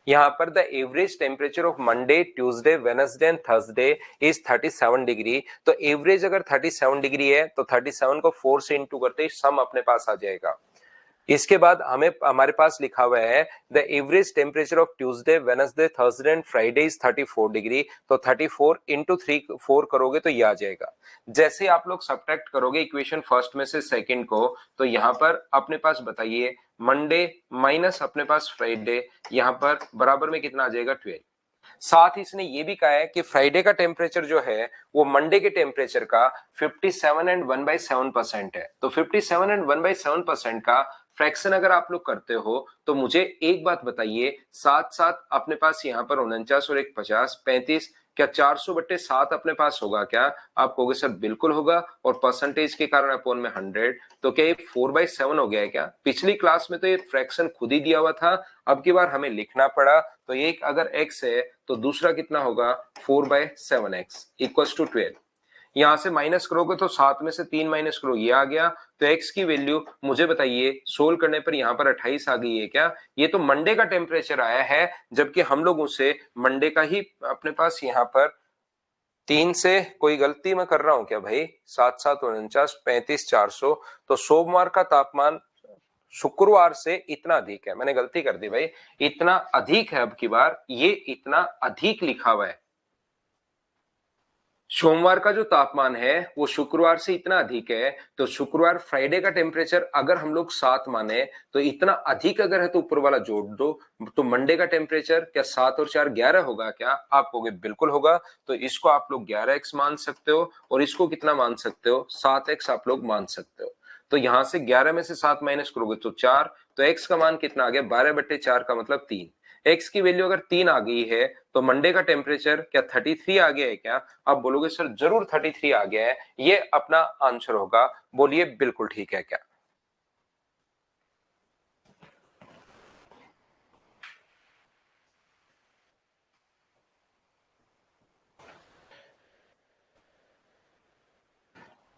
यहाँ पर the average temperature of Monday, Tuesday, Wednesday and Thursday is 37 degree. तो एवरेज अगर 37 डिग्री है तो 37 को 4 से इंटू करते सम अपने पास आ जाएगा। इसके बाद हमें हमारे पास लिखा हुआ है the average temperature of Tuesday, Wednesday, Thursday and Friday is 34 degree. तो 34 इंटू 4 करोगे तो ये आ जाएगा। जैसे आप लोग सब्ट्रैक्ट करोगे इक्वेशन फर्स्ट में से सेकंड को, तो यहाँ पर अपने पास बताइए मंडे माइनस अपने पास फ्राइडे, यहाँ पर बराबर में कितना आ जाएगा 12। साथ ही इसने ये भी कहा है कि फ्राइडे का टेम्परेचर जो है वो मंडे के टेम्परेचर का 57 एंड 1/7% है। तो 57 एंड 1/7% का फ्रैक्शन अगर आप लोग करते हो तो मुझे एक बात बताइए, साथ साथ अपने पास यहाँ पर 49 और 1 50, 35, क्या 400/7 अपने पास होगा क्या। आप कहोगे सर बिल्कुल होगा, और परसेंटेज के कारण अपोन में 100, तो क्या ये 4/7 हो गया है क्या। पिछली क्लास में तो ये फ्रैक्शन खुद ही दिया हुआ था, अब की बार हमें लिखना पड़ा। तो एक अगर x है तो दूसरा कितना होगा 4/7x इक्वल टू 12। यहां से माइनस करोगे तो 7 में से 3 माइनस करो, ये आ गया। तो x की वैल्यू मुझे बताइए, सोल्व करने पर यहां पर 28 आ गई है क्या। ये तो मंडे का टेम्परेचर आया है, जबकि हम लोग उसे मंडे का ही अपने पास यहाँ पर 3 से, कोई गलती मैं कर रहा हूं क्या भाई, 7 7 49, 35, 400। तो सोमवार का तापमान शुक्रवार से इतना अधिक है, मैंने गलती कर दी भाई, इतना अधिक है। अब की बार ये इतना अधिक लिखा हुआ है, सोमवार का जो तापमान है वो शुक्रवार से इतना अधिक है। तो शुक्रवार फ्राइडे का टेम्परेचर अगर हम लोग 7 माने तो इतना अधिक अगर है तो ऊपर वाला जोड़ दो। तो मंडे का टेम्परेचर क्या 7 और 4 11 होगा क्या, आप कहोगे बिल्कुल होगा। तो इसको आप लोग 11x मान सकते हो, और इसको कितना मान सकते हो 7x आप लोग मान सकते हो। तो यहां से 11 में से 7 माइनस करोगे तो 4, तो x का मान कितना आ गया 12/4 का मतलब 3। एक्स की वैल्यू अगर 3 आ गई है तो मंडे का टेम्परेचर क्या 33 आ गया है क्या? आप बोलोगे सर जरूर 33 आ गया है, ये अपना आंसर होगा। बोलिए बिल्कुल ठीक है क्या?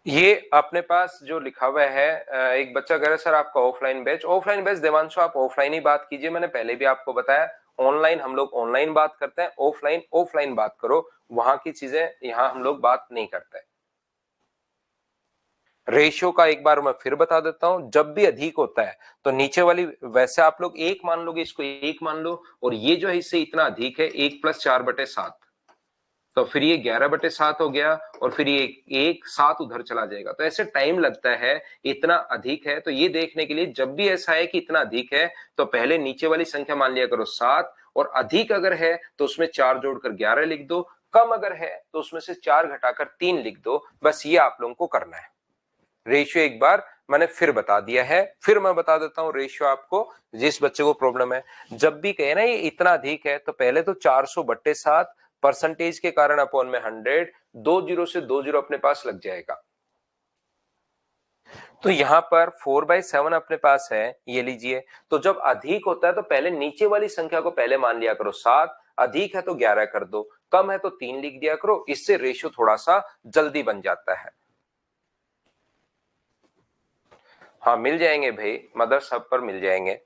ये अपने पास जो लिखा हुआ है, एक बच्चा कह रहा है सर आपका ऑफलाइन बैच देवांशु आप ऑफलाइन ही बात कीजिए। मैंने पहले भी आपको बताया ऑनलाइन हम लोग ऑनलाइन बात करते हैं, ऑफलाइन ऑफलाइन बात करो, वहां की चीजें यहाँ हम लोग बात नहीं करते। रेशियो का एक बार मैं फिर बता देता हूं, जब भी अधिक होता है तो नीचे वाली, वैसे आप लोग एक मान लोगे, इसको एक मान लो, और ये जो है इससे इतना अधिक है 1+4/7, तो फिर ये 11/7 हो गया, और फिर ये एक 7 उधर चला जाएगा, तो ऐसे टाइम लगता है। इतना अधिक है तो ये देखने के लिए जब भी ऐसा है कि इतना अधिक है तो पहले नीचे वाली संख्या मान लिया करो 7, और अधिक अगर है तो उसमें 4 जोड़कर 11 लिख दो, कम अगर है तो उसमें से 4 घटाकर 3 लिख दो। बस ये आप लोगों को करना है। रेशियो एक बार मैंने फिर बता दिया है, फिर मैं बता देता हूं रेशियो आपको, जिस बच्चे को प्रॉब्लम है। जब भी कहे ना ये इतना अधिक है तो पहले तो 400/7 परसेंटेज के कारण अपॉन में 100, 2 जीरो से 2 जीरो अपने पास लग जाएगा। तो यहां पर 4/7 अपने पास है, ये लीजिए। तो जब अधिक होता है तो पहले नीचे वाली संख्या को पहले मान लिया करो 7, अधिक है तो 11 कर दो, कम है तो 3 लिख दिया करो, इससे रेशियो थोड़ा सा जल्दी बन जाता है। हाँ मिल जाएंगे भाई, मदर्स हब पर मिल जाएंगे।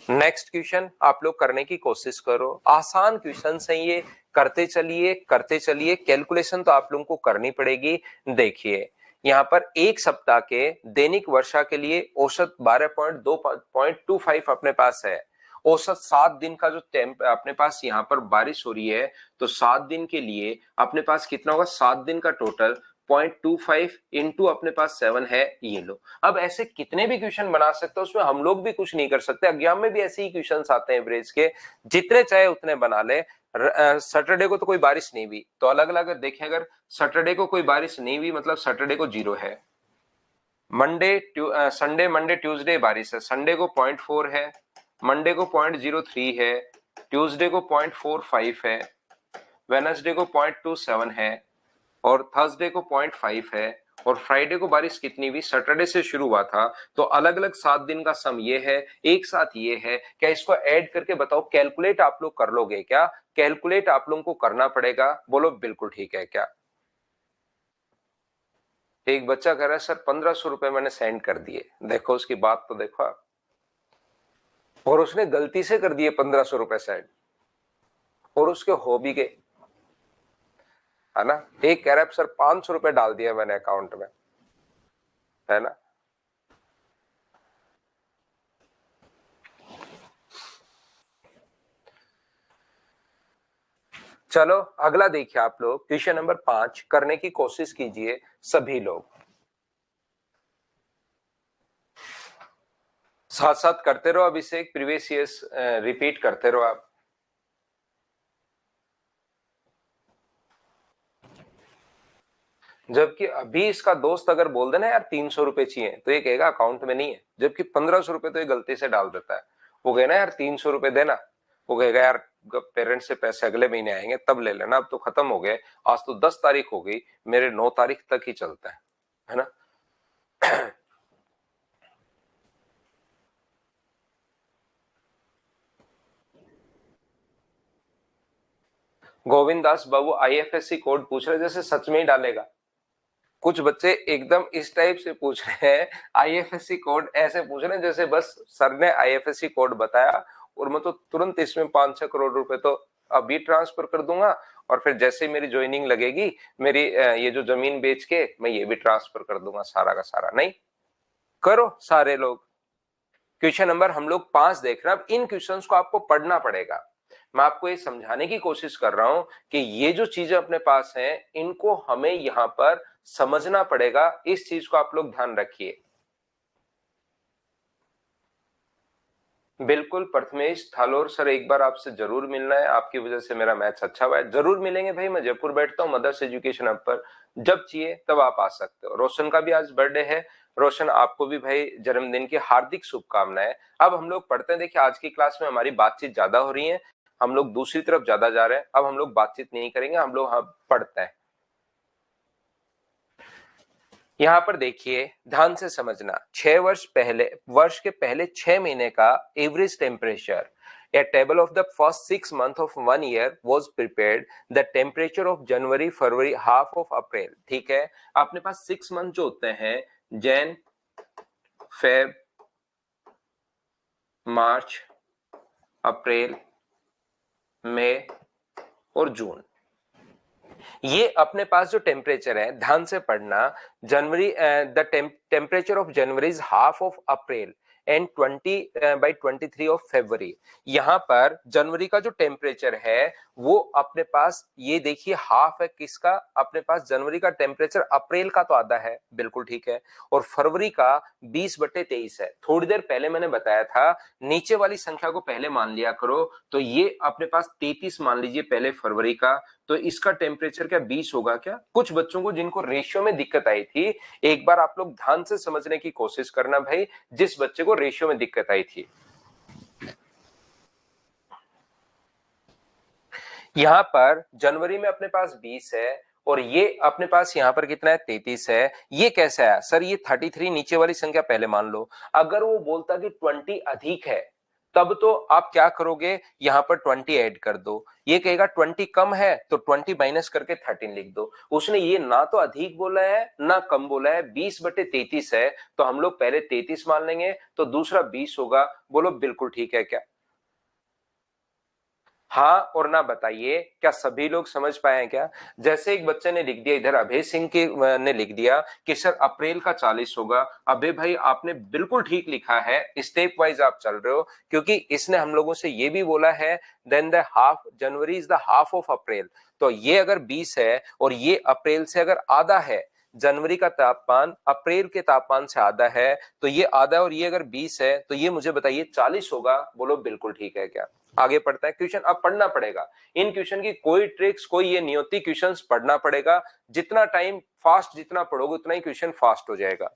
नेक्स्ट क्वेश्चन आप लोग करने की कोशिश करो, आसान क्वेश्चन है ये, करते चलिए करते चलिए, कैलकुलेशन तो आप लोगों को करनी पड़ेगी। देखिए यहाँ पर एक सप्ताह के दैनिक वर्षा के लिए औसत 12.25 अपने पास है। औसत 7 दिन का जो टेम्प अपने पास यहाँ पर बारिश हो रही है, तो 7 दिन के लिए अपने पास कितना होगा, 7 दिन का टोटल 0.25 इंटू अपने पास 7 है, ये लो। अब ऐसे कितने भी क्वेश्चन बना सकते हो, उसमें हम लोग भी कुछ नहीं कर सकते, एग्जाम में भी ऐसे ही क्वेश्चन आते हैं एवरेज के, जितने चाहे उतने बना ले। सैटरडे को तो कोई बारिश नहीं हुई, तो अलग अलग देखें, अगर सैटरडे को कोई बारिश नहीं हुई मतलब सैटरडे को 0 है। संडे मंडे ट्यूसडे बारिश है, संडे को 0.4 है, मंडे को 0.03 है, ट्यूसडे को 0.45 है, वेनसडे को 0.27 है, और थर्सडे को 0.5 है, और फ्राइडे को बारिश कितनी हुई, सैटरडे से शुरू हुआ था, तो अलग अलग 7 दिन का सम ये है, एक साथ ये है। क्या इसको ऐड करके बताओ, कैलकुलेट आप लोग कर लोगे क्या? कैलकुलेट आप लोगों को करना पड़ेगा, बोलो बिल्कुल ठीक है क्या? एक बच्चा कह रहा है सर 1500 रुपए मैंने सेंड कर दिए, देखो उसकी बात तो देखो आप, और उसने गलती से कर दिए 1500 रुपए सेंड, और उसके हो भी गए, है ना। एक कह रहा है सर 500 रुपए डाल दिया मैंने अकाउंट में, है ना। चलो अगला देखिए आप लोग, क्वेश्चन नंबर 5 करने की कोशिश कीजिए सभी लोग, साथ साथ करते रहो, अभी से एक प्रीवियस ईयर्स रिपीट करते रहो आप। जबकि अभी इसका दोस्त अगर बोल देना यार 300 रुपए चाहिए, तो ये कहेगा अकाउंट में नहीं है, जबकि 1500 रुपए तो ये गलती से डाल देता है। वो कहेना यार 300 रुपए देना, वो कहेगा यार पेरेंट्स से पैसे अगले महीने आएंगे तब ले लेना, अब तो खत्म हो गए, आज तो 10 तारीख हो गई, मेरे 9 तारीख तक ही चलता है ना। गोविंद दास बाबू आईएफएससी कोड पूछ रहे, जैसे सच में ही डालेगा। कुछ बच्चे एकदम इस टाइप से पूछ रहे हैं, आईएफएससी कोड ऐसे पूछ रहे हैं जैसे बस सर ने आईएफएससी कोड बताया और मैं तो तुरंत इसमें 5-6 करोड़ रुपए तो अभी ट्रांसफर कर दूंगा, और फिर जैसे ही मेरी ज्वाइनिंग लगेगी, मेरी ये जो जमीन बेच के मैं ये भी ट्रांसफर कर दूंगा सारा का सारा। नहीं करो सारे लोग। क्वेश्चन नंबर हम लोग 5 देख रहे हैं। अब इन क्वेश्चंस को आपको पढ़ना पड़ेगा। मैं आपको ये समझाने की कोशिश कर रहा हूं कि ये जो चीजें अपने पास हैं, इनको हमें यहां पर समझना पड़ेगा, इस चीज को आप लोग ध्यान रखिए। बिल्कुल प्रथमेश थालोर सर, एक बार आपसे जरूर मिलना है, आपकी वजह से मेरा मैथ्स अच्छा हुआ है। जरूर मिलेंगे भाई, मैं जयपुर बैठता हूँ मदर्स एजुकेशन हब पर, जब चाहिए तब आप आ सकते हो। रोशन का भी आज बर्थडे है, रोशन, आपको भी भाई जन्मदिन की हार्दिक शुभकामनाएं। अब हम लोग पढ़ते हैं। देखिए आज की क्लास में हमारी बातचीत ज्यादा हो रही है, हम लोग दूसरी तरफ ज्यादा जा रहे हैं। अब हम लोग बातचीत नहीं करेंगे, हम लोग पढ़ते हैं। यहां पर देखिए, ध्यान से समझना। 6 वर्ष के पहले 6 महीने का average temperature, a table of the first 6 months of 1 year was prepared. The temperature of January, February, half of अप्रैल। ठीक है, अपने पास 6 मंथ जो होते हैं, जैन, फेब, मार्च, अप्रैल, मई और जून। ये अपने पास जो टेम्परेचर है, ध्यान से पढ़ना। January, the temperature of January is half of April and 20/23 of February. यहां पर जनवरी का जो टेम्परेचर है वो अपने पास, ये देखिए हाफ है किसका, अपने पास जनवरी का टेम्परेचर अप्रैल का तो आधा है, बिल्कुल ठीक है, और फरवरी का 20/23 है। थोड़ी देर पहले मैंने बताया था नीचे वाली संख्या को पहले मान लिया करो, तो ये अपने पास 33 मान लीजिए पहले फरवरी का, तो इसका टेम्परेचर क्या 20 होगा क्या? कुछ बच्चों को जिनको रेशियो में दिक्कत आई थी, एक बार आप लोग ध्यान से समझने की कोशिश करना भाई, जिस बच्चे को रेशियो में दिक्कत आई थी। यहां पर जनवरी में अपने पास 20 है और ये अपने पास यहां पर कितना है, 33 है। ये कैसे आया सर? ये 33 नीचे वाली संख्या पहले मान लो। अगर वो बोलता कि 20 अधिक है, तब तो आप क्या करोगे, यहां पर 20 ऐड कर दो। ये कहेगा 20 कम है तो 20 माइनस करके 13 लिख दो। उसने ये ना तो अधिक बोला है ना कम बोला है, 20/33 है, तो हम लोग पहले 33 मान लेंगे, तो दूसरा 20 होगा। बोलो बिल्कुल ठीक है क्या? हाँ और ना बताइए, क्या सभी लोग समझ पाए हैं क्या? जैसे एक बच्चे ने लिख दिया इधर, अभय सिंह के ने लिख दिया कि सर अप्रैल का 40 होगा। अभय भाई आपने बिल्कुल ठीक लिखा है, स्टेप वाइज आप चल रहे हो, क्योंकि इसने हम लोगों से ये भी बोला है then the half January is the half of April. तो ये अगर 20 है और ये अप्रैल से अगर आधा है, जनवरी का तापमान अप्रैल के तापमान से आधा है, तो ये आधा, और ये अगर 20 है तो ये मुझे बताइए 40 होगा। बोलो बिल्कुल ठीक है क्या? आगे पढ़ता है क्वेश्चन। अब पढ़ना पड़ेगा इन क्वेश्चन की, कोई ट्रिक्स कोई ये नहीं होती, क्वेश्चंस पढ़ना पड़ेगा। जितना टाइम फास्ट जितना पढ़ोगे उतना ही क्वेश्चन फास्ट हो जाएगा।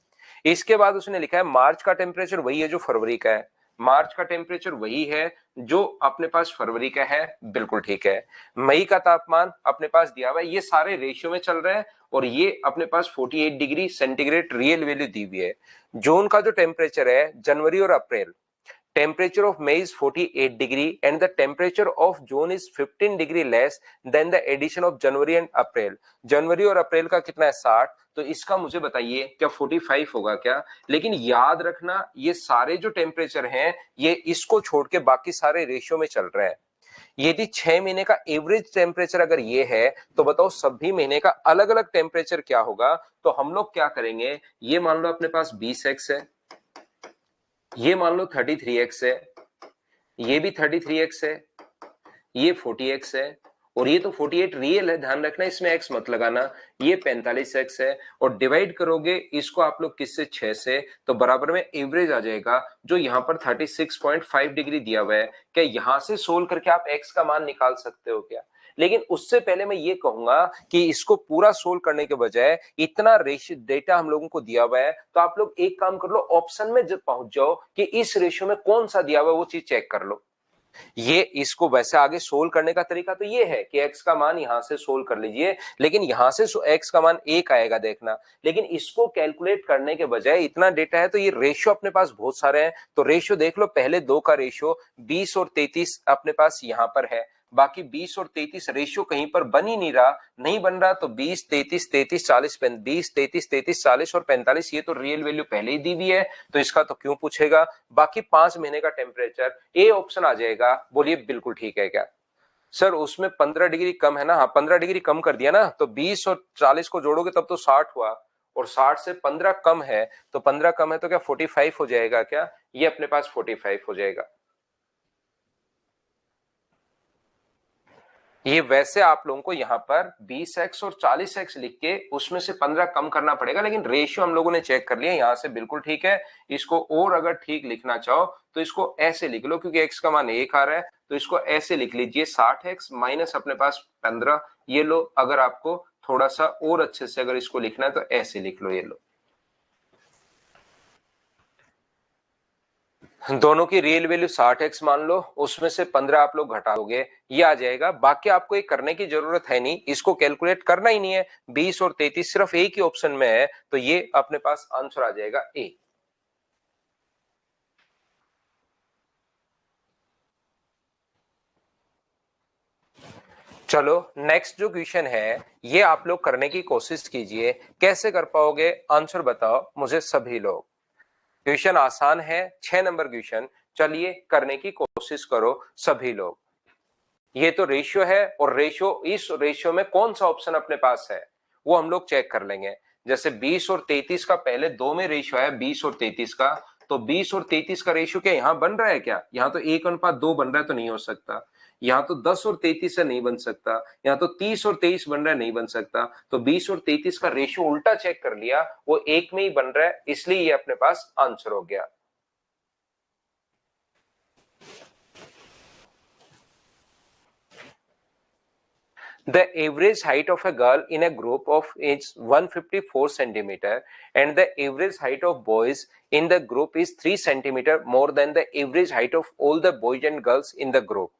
इसके बाद उसने लिखा है मार्च का टेम्परेचर वही है जो फरवरी का है, मार्च का टेम्परेचर वही है जो अपने पास फरवरी का है, बिल्कुल ठीक है। मई का तापमान अपने पास दिया हुआ है, ये सारे रेशियो में चल रहे हैं, और ये अपने पास 48 डिग्री सेंटीग्रेड रियल वैल्यू दी हुई है। जून का जो टेम्परेचर है, जनवरी और अप्रैल, temperature of May is 48 degree and the temperature of June is 15 degree less than the addition of January and April। जनवरी और अप्रैल का कितना है 60, तो इसका मुझे बताइए क्या 45 होगा क्या? लेकिन याद रखना ये सारे जो टेम्परेचर हैं ये इसको छोड़ के बाकी सारे रेशियो में चल रहे हैं। यदि 6 महीने का एवरेज टेम्परेचर अगर ये है, तो बताओ सभी महीने का अलग अलग टेम्परेचर क्या होगा? तो हम लोग क्या करेंगे, ये मान लो अपने पास 20x है, ये मान लो 33x है, ये भी 33x है, ये 40x है, और ये तो 48 रियल है, ध्यान रखना इसमें x मत लगाना। ये 45x है, और डिवाइड करोगे इसको आप लोग किससे, 6 से, तो बराबर में एवरेज आ जाएगा जो यहां पर 36.5 डिग्री दिया हुआ है। क्या यहां से सोल्व करके आप x का मान निकाल सकते हो क्या? लेकिन उससे पहले मैं ये कहूंगा कि इसको पूरा सोल्व करने के बजाय इतना रेशियो डेटा हम लोगों को दिया हुआ है, तो आप लोग एक काम कर लो, ऑप्शन में जब पहुंच जाओ कि इस रेशियो में कौन सा दिया हुआ है वो चीज चेक कर लो। ये इसको वैसे आगे सोल्व करने का तरीका तो ये है कि x का मान यहां से सोल्व कर लीजिए, लेकिन यहां से x का मान 1 आएगा देखना। लेकिन इसको कैलकुलेट करने के बजाय इतना डेटा है तो ये रेशियो अपने पास बहुत सारे हैं, तो रेशियो देख लो। पहले दो का रेशियो 20 और 33 अपने पास यहां पर है, बाकी 20 और 33 रेशियो कहीं पर बन ही नहीं रहा, नहीं बन रहा, तो 20 33 33 40 20 33 33 40 और 45, ये तो रियल वैल्यू पहले ही दी हुई है, तो इसका तो क्यों पूछेगा। बाकी 5 महीने का टेम्परेचर, ए ऑप्शन आ जाएगा। बोलिए बिल्कुल ठीक है क्या? सर उसमें 15 डिग्री कम है ना? हाँ 15 डिग्री कम कर दिया ना, तो 20 और 40 को जोड़ोगे तब तो 60 हुआ, और 60 से 15 कम है, तो 15 कम है तो क्या 45 हो जाएगा क्या? ये अपने पास 45 हो जाएगा। ये वैसे आप लोगों को यहाँ पर 20x और 40x लिख के उसमें से 15 कम करना पड़ेगा, लेकिन रेशियो हम लोगों ने चेक कर लिया यहाँ से, बिल्कुल ठीक है। इसको और अगर ठीक लिखना चाहो तो इसको ऐसे लिख लो, क्योंकि x का मान 1 आ रहा है, तो इसको ऐसे लिख लीजिए 60x माइनस अपने पास 15। ये लो, अगर आपको थोड़ा सा और अच्छे से अगर इसको लिखना है तो ऐसे लिख लो, ये लो। दोनों की रियल वैल्यू 60x मान लो, उसमें से 15 आप लोग घटा दोगे, ये आ जाएगा। बाकी आपको ये करने की जरूरत है नहीं, इसको कैलकुलेट करना ही नहीं है। 20 और 33 सिर्फ एक ही ऑप्शन में है, तो ये अपने पास आंसर आ जाएगा ए। चलो नेक्स्ट जो क्वेश्चन है ये आप लोग करने की कोशिश कीजिए। कैसे कर पाओगे, आंसर बताओ मुझे सभी लोग। क्वेश्चन आसान है, 6 नंबर क्वेश्चन। चलिए करने की कोशिश करो सभी लोग। ये तो रेशियो है, और रेशियो, इस रेशियो में कौन सा ऑप्शन अपने पास है वो हम लोग चेक कर लेंगे। जैसे 20 और 33 का पहले दो में रेशियो है, 20 और 33 का, तो 20 और 33 का रेशियो क्या यहां बन रहा है क्या? यहाँ तो 1:2 बन रहा है, तो नहीं हो सकता। यहाँ तो 10 और 33 से नहीं बन सकता। यहाँ तो 30 और 23 बन रहा है, नहीं बन सकता। तो 20 और 33 का रेशियो उल्टा चेक कर लिया, वो एक में ही बन रहा है, इसलिए ये अपने पास आंसर हो गया। The average height of a girl in a group of is 154 centimeter, and the average height of boys in the group is 3 centimeter more than the average height of all the boys and girls in the group.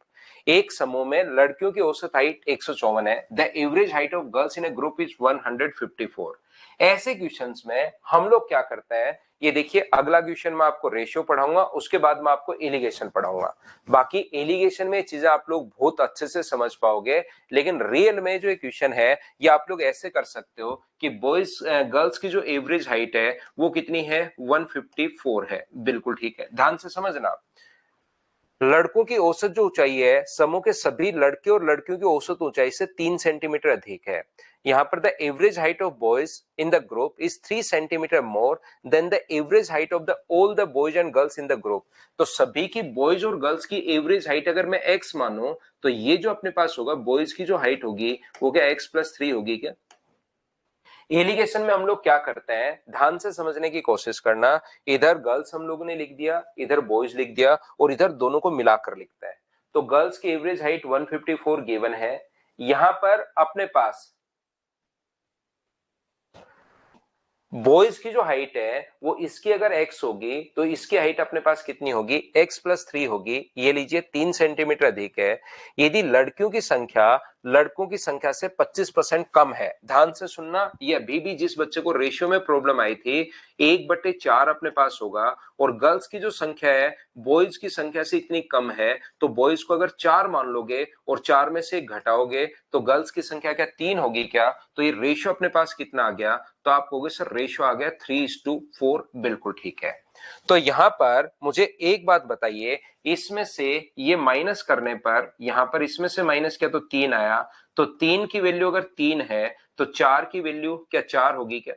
एक समूह में लड़कियों की औसत height 154 है। The average height of girls in A group is 154। ऐसे questions में हम लोग क्या करते हैं, ये देखिए अगला क्वेश्चन में आपको रेशियो पढ़ाऊंगा, उसके बाद मैं आपको एलिगेशन पढ़ाऊंगा। बाकी एलिगेशन में चीजें आप लोग बहुत अच्छे से समझ पाओगे, लेकिन रियल में जो क्वेश्चन है ये आप लोग ऐसे कर सकते हो कि बॉयज गर्ल्स की जो एवरेज हाइट है वो कितनी है, 154 है। बिल्कुल ठीक है, ध्यान से समझना। लड़कों की औसत जो ऊंचाई है समूह के सभी लड़के और लड़कियों की औसत ऊंचाई से 3 सेंटीमीटर अधिक है। यहाँ पर the average height of boys in the group is 3 centimetre more than the average height of the all the boys and girls in the group. तो सभी की बॉयज और गर्ल्स की एवरेज हाइट अगर मैं एक्स मानूं, तो ये जो अपने पास होगा बॉयज की जो हाइट होगी वो क्या x+3 होगी क्या? एलिगेशन में हम लोग क्या करते हैं, ध्यान से समझने की कोशिश करना। इधर गर्ल्स हम लोगों ने लिख दिया, इधर बॉयज लिख दिया, और इधर दोनों को मिलाकर लिखता है। तो गर्ल्स की एवरेज हाइट 154 गिवन है। यहां पर अपने पास बॉयज की जो हाइट है वो इसकी अगर x होगी, तो इसकी हाइट अपने पास कितनी होगी, x+3 होगी। ये लीजिए 3 सेंटीमीटर अधिक है। यदि लड़कों की संख्या से 25% कम है, ध्यान से सुनना, ये अभी भी जिस बच्चे को रेशियो में प्रॉब्लम आई थी 1/4 अपने पास होगा, और गर्ल्स की जो संख्या है बॉयज की संख्या से इतनी कम है, तो बॉयज को अगर 4 मान लोगे और 4 में से घटाओगे तो गर्ल्स की संख्या क्या 3 होगी क्या? तो ये रेशियो अपने पास कितना आ गया, तो आप कहोगे सर रेशियो आ गया 3:4। बिल्कुल ठीक है। तो यहां पर मुझे एक बात बताइए, इसमें से ये माइनस करने पर, यहां पर इसमें से माइनस किया तो 3 आया, तो 3 की वैल्यू अगर 3 है तो 4 की वैल्यू क्या 4 होगी क्या?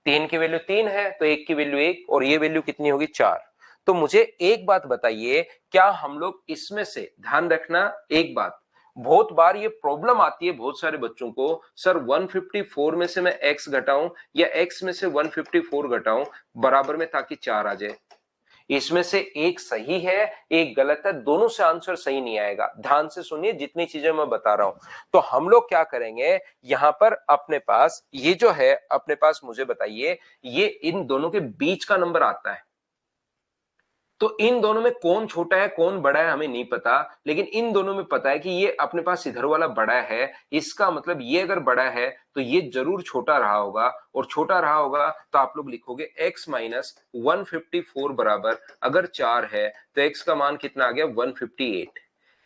3 की वैल्यू 3 है तो 1 की वैल्यू 1, और ये वैल्यू कितनी होगी 4। तो मुझे एक बात बताइए, क्या हम लोग इसमें से, ध्यान रखना एक बात, बहुत बार ये प्रॉब्लम आती है बहुत सारे बच्चों को, सर 154 में से मैं x घटाऊं या x में से 154 घटाऊं बराबर में, ताकि 4 आ जाए। इसमें से एक सही है एक गलत है, दोनों से आंसर सही नहीं आएगा। ध्यान से सुनिए जितनी चीजें मैं बता रहा हूं। तो हम लोग क्या करेंगे, यहां पर अपने पास ये जो है अपने पास, मुझे बताइए, ये इन दोनों के बीच का नंबर आता है। तो इन दोनों में कौन छोटा है कौन बड़ा है हमें नहीं पता, लेकिन इन दोनों में पता है कि ये अपने पास इधर वाला बड़ा है। इसका मतलब ये अगर बड़ा है तो ये जरूर छोटा रहा होगा, और छोटा रहा होगा तो आप लोग लिखोगे x-154 बराबर, अगर 4 है तो x का मान कितना आ गया 158।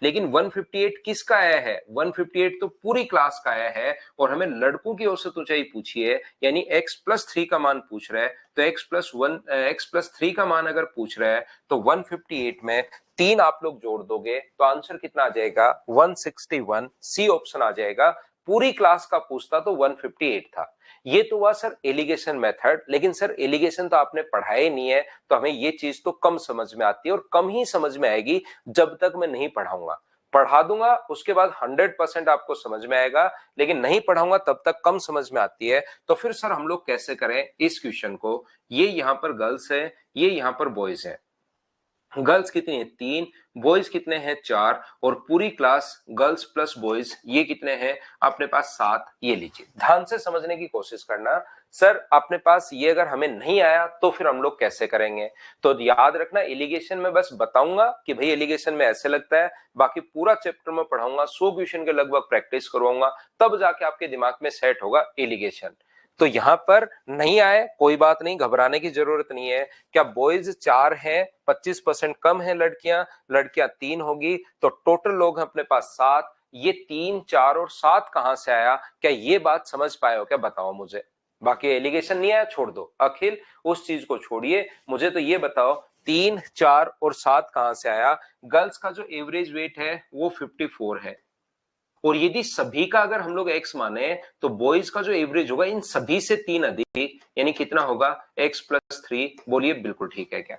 लेकिन 158 किसका आया है, 158 तो पूरी क्लास का आया है, और हमें लड़कों की औसत ऊंचाई पूछी है, यानी x+3 का मान पूछ रहा है। तो x+3 का मान अगर पूछ रहा है तो 158 में 3 आप लोग जोड़ दोगे तो आंसर कितना आ जाएगा 161। सी ऑप्शन आ जाएगा। पूरी क्लास का पूछता तो 158 था। ये तो हुआ सर एलिगेशन मेथड, लेकिन सर एलिगेशन तो आपने पढ़ाया ही नहीं है, तो हमें ये चीज तो कम समझ में आती है, और कम ही समझ में आएगी जब तक मैं नहीं पढ़ाऊंगा। पढ़ा दूंगा उसके बाद 100% आपको समझ में आएगा, लेकिन नहीं पढ़ाऊंगा तब तक कम समझ में आती है। तो फिर सर हम लोग कैसे करें इस क्वेश्चन को, ये यहां पर गर्ल्स है, ये यहां पर बॉयज है। गर्ल्स कितनी है 3, बॉयज कितने हैं 4, और पूरी क्लास गर्ल्स प्लस बॉयज ये कितने हैं अपने पास 7। ये लीजिए, ध्यान से समझने की कोशिश करना। सर अपने पास ये अगर हमें नहीं आया तो फिर हम लोग कैसे करेंगे? तो याद रखना, एलिगेशन में बस बताऊंगा कि भाई एलिगेशन में ऐसे लगता है, बाकी पूरा चैप्टर में पढ़ाऊंगा, 100 क्वेश्चन के लगभग प्रैक्टिस करवाऊंगा, तब जाके आपके दिमाग में सेट होगा एलिगेशन। तो यहां पर नहीं आए कोई बात नहीं, घबराने की जरूरत नहीं है। क्या बॉयज 4 हैं, 25% कम है लड़कियां, लड़कियां 3 होगी, तो टोटल लोग हैं अपने पास 7। ये 3, 4 और 7 कहां से आया? क्या ये बात समझ पाए हो क्या? बताओ मुझे। बाकी एलिगेशन नहीं आया छोड़ दो, अखिल उस चीज को छोड़िए, मुझे तो ये बताओ 3, 4 और 7 कहां से आया? गर्ल्स का जो एवरेज वेट है वो 54 है, और यदि सभी का अगर हम लोग एक्स माने तो बॉयज का जो एवरेज होगा इन सभी से 3 अधिक, यानी कितना होगा? x+3। बोलिए बिल्कुल ठीक है क्या?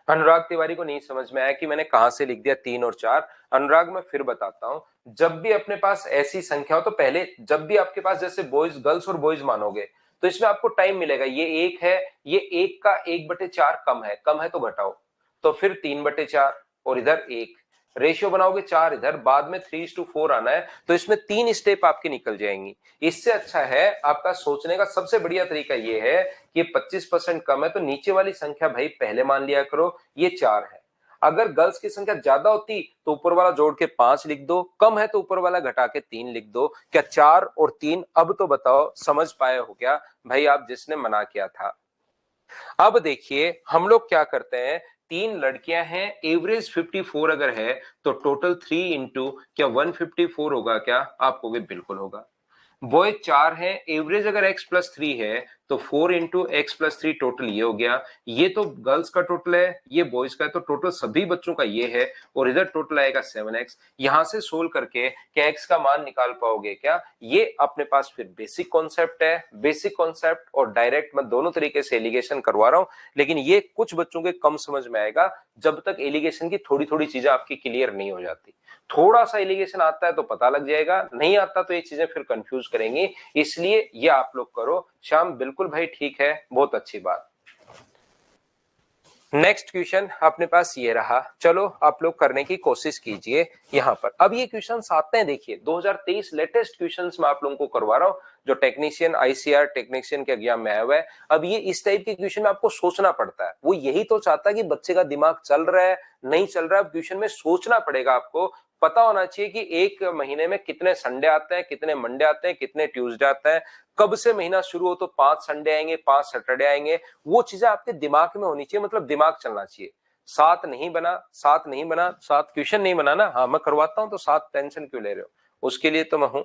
अनुराग तिवारी को नहीं समझ में आया कि मैंने कहां से लिख दिया 3 और 4। अनुराग मैं फिर बताता हूं, जब भी अपने पास ऐसी संख्या हो तो पहले जब भी आपके पास जैसे बॉयज गर्ल्स और बॉयज मानोगे तो इसमें आपको टाइम मिलेगा। ये 1 है, ये 1 का 1/4 कम है, कम है तो घटाओ, तो फिर 3/4, और इधर 1 रेशियो बनाओगे 4, इधर बाद में 3:4 आना है, तो इसमें 3 स्टेप आपकी निकल जाएंगी। इससे अच्छा है आपका सोचने का सबसे बढ़िया तरीका ये है कि 25% कम है तो नीचे वाली संख्या भाई पहले मान लिया करो, ये 4 है। अगर गर्ल्स की संख्या ज्यादा होती तो ऊपर वाला जोड़ के 5 लिख दो, कम है तो ऊपर वाला घटा के 3 लिख दो। क्या 4 और 3? अब तो बताओ समझ पाए हो क्या भाई आप जिसने मना किया था? अब देखिए हम लोग क्या करते हैं, 3 लड़कियां हैं, एवरेज 54 अगर है तो टोटल 3 इंटू क्या 154 होगा क्या? आप कहोगे बिल्कुल होगा। बॉय 4 है, एवरेज अगर x+3 है तो 4 इंटू x+3 टोटल ये हो गया। ये तो गर्ल्स का टोटल है, ये बॉयज का है, तो टोटल सभी बच्चों का ये है, और इधर टोटल आएगा 7x। यहां से सोल्व करके क्या x का मान निकाल पाओगे क्या? ये अपने पास फिर बेसिक कॉन्सेप्ट है, बेसिक कॉन्सेप्ट और डायरेक्ट मैं दोनों तरीके से एलिगेशन करवा रहा हूं, लेकिन ये कुछ बच्चों के कम समझ में आएगा जब तक एलिगेशन की थोड़ी थोड़ी चीजें आपकी क्लियर नहीं हो जाती। थोड़ा सा एलिगेशन आता है तो पता लग जाएगा, नहीं आता तो ये चीजें फिर कंफ्यूज करेंगी, इसलिए ये आप लोग करो। श्याम बिल्कुल भाई ठीक है, बहुत अच्छी बात। नेक्स्ट क्वेश्चन अपने पास ये रहा, चलो आप लोग करने की कोशिश कीजिए। यहां पर अब ये क्वेश्चन आते हैं, देखिए 2023 लेटेस्ट क्वेश्चंस मैं आप लोगों को करवा रहा हूं, जो टेक्नीशियन आईसीआर टेक्नीशियन के एग्जाम में आया हुआ है। अब ये इस टाइप के क्वेश्चन में आपको सोचना पड़ता है, वो यही तो चाहता है कि बच्चे का दिमाग चल रहा है नहीं चल रहा है। अब क्वेश्चन में सोचना पड़ेगा, आपको पता होना चाहिए कि एक महीने में कितने संडे आते हैं, कितने मंडे आते हैं, कितने ट्यूसडे आते हैं, कब से महीना शुरू हो तो 5 संडे आएंगे, 5 सैटरडे आएंगे। वो चीजें आपके दिमाग में होनी चाहिए, मतलब दिमाग चलना चाहिए। 7 नहीं बना, 7 नहीं बना, 7 क्वेश्चन नहीं बनाना, हाँ मैं करवाता हूं, तो 7 टेंशन क्यों ले रहे हो, उसके लिए तो मैं हूं।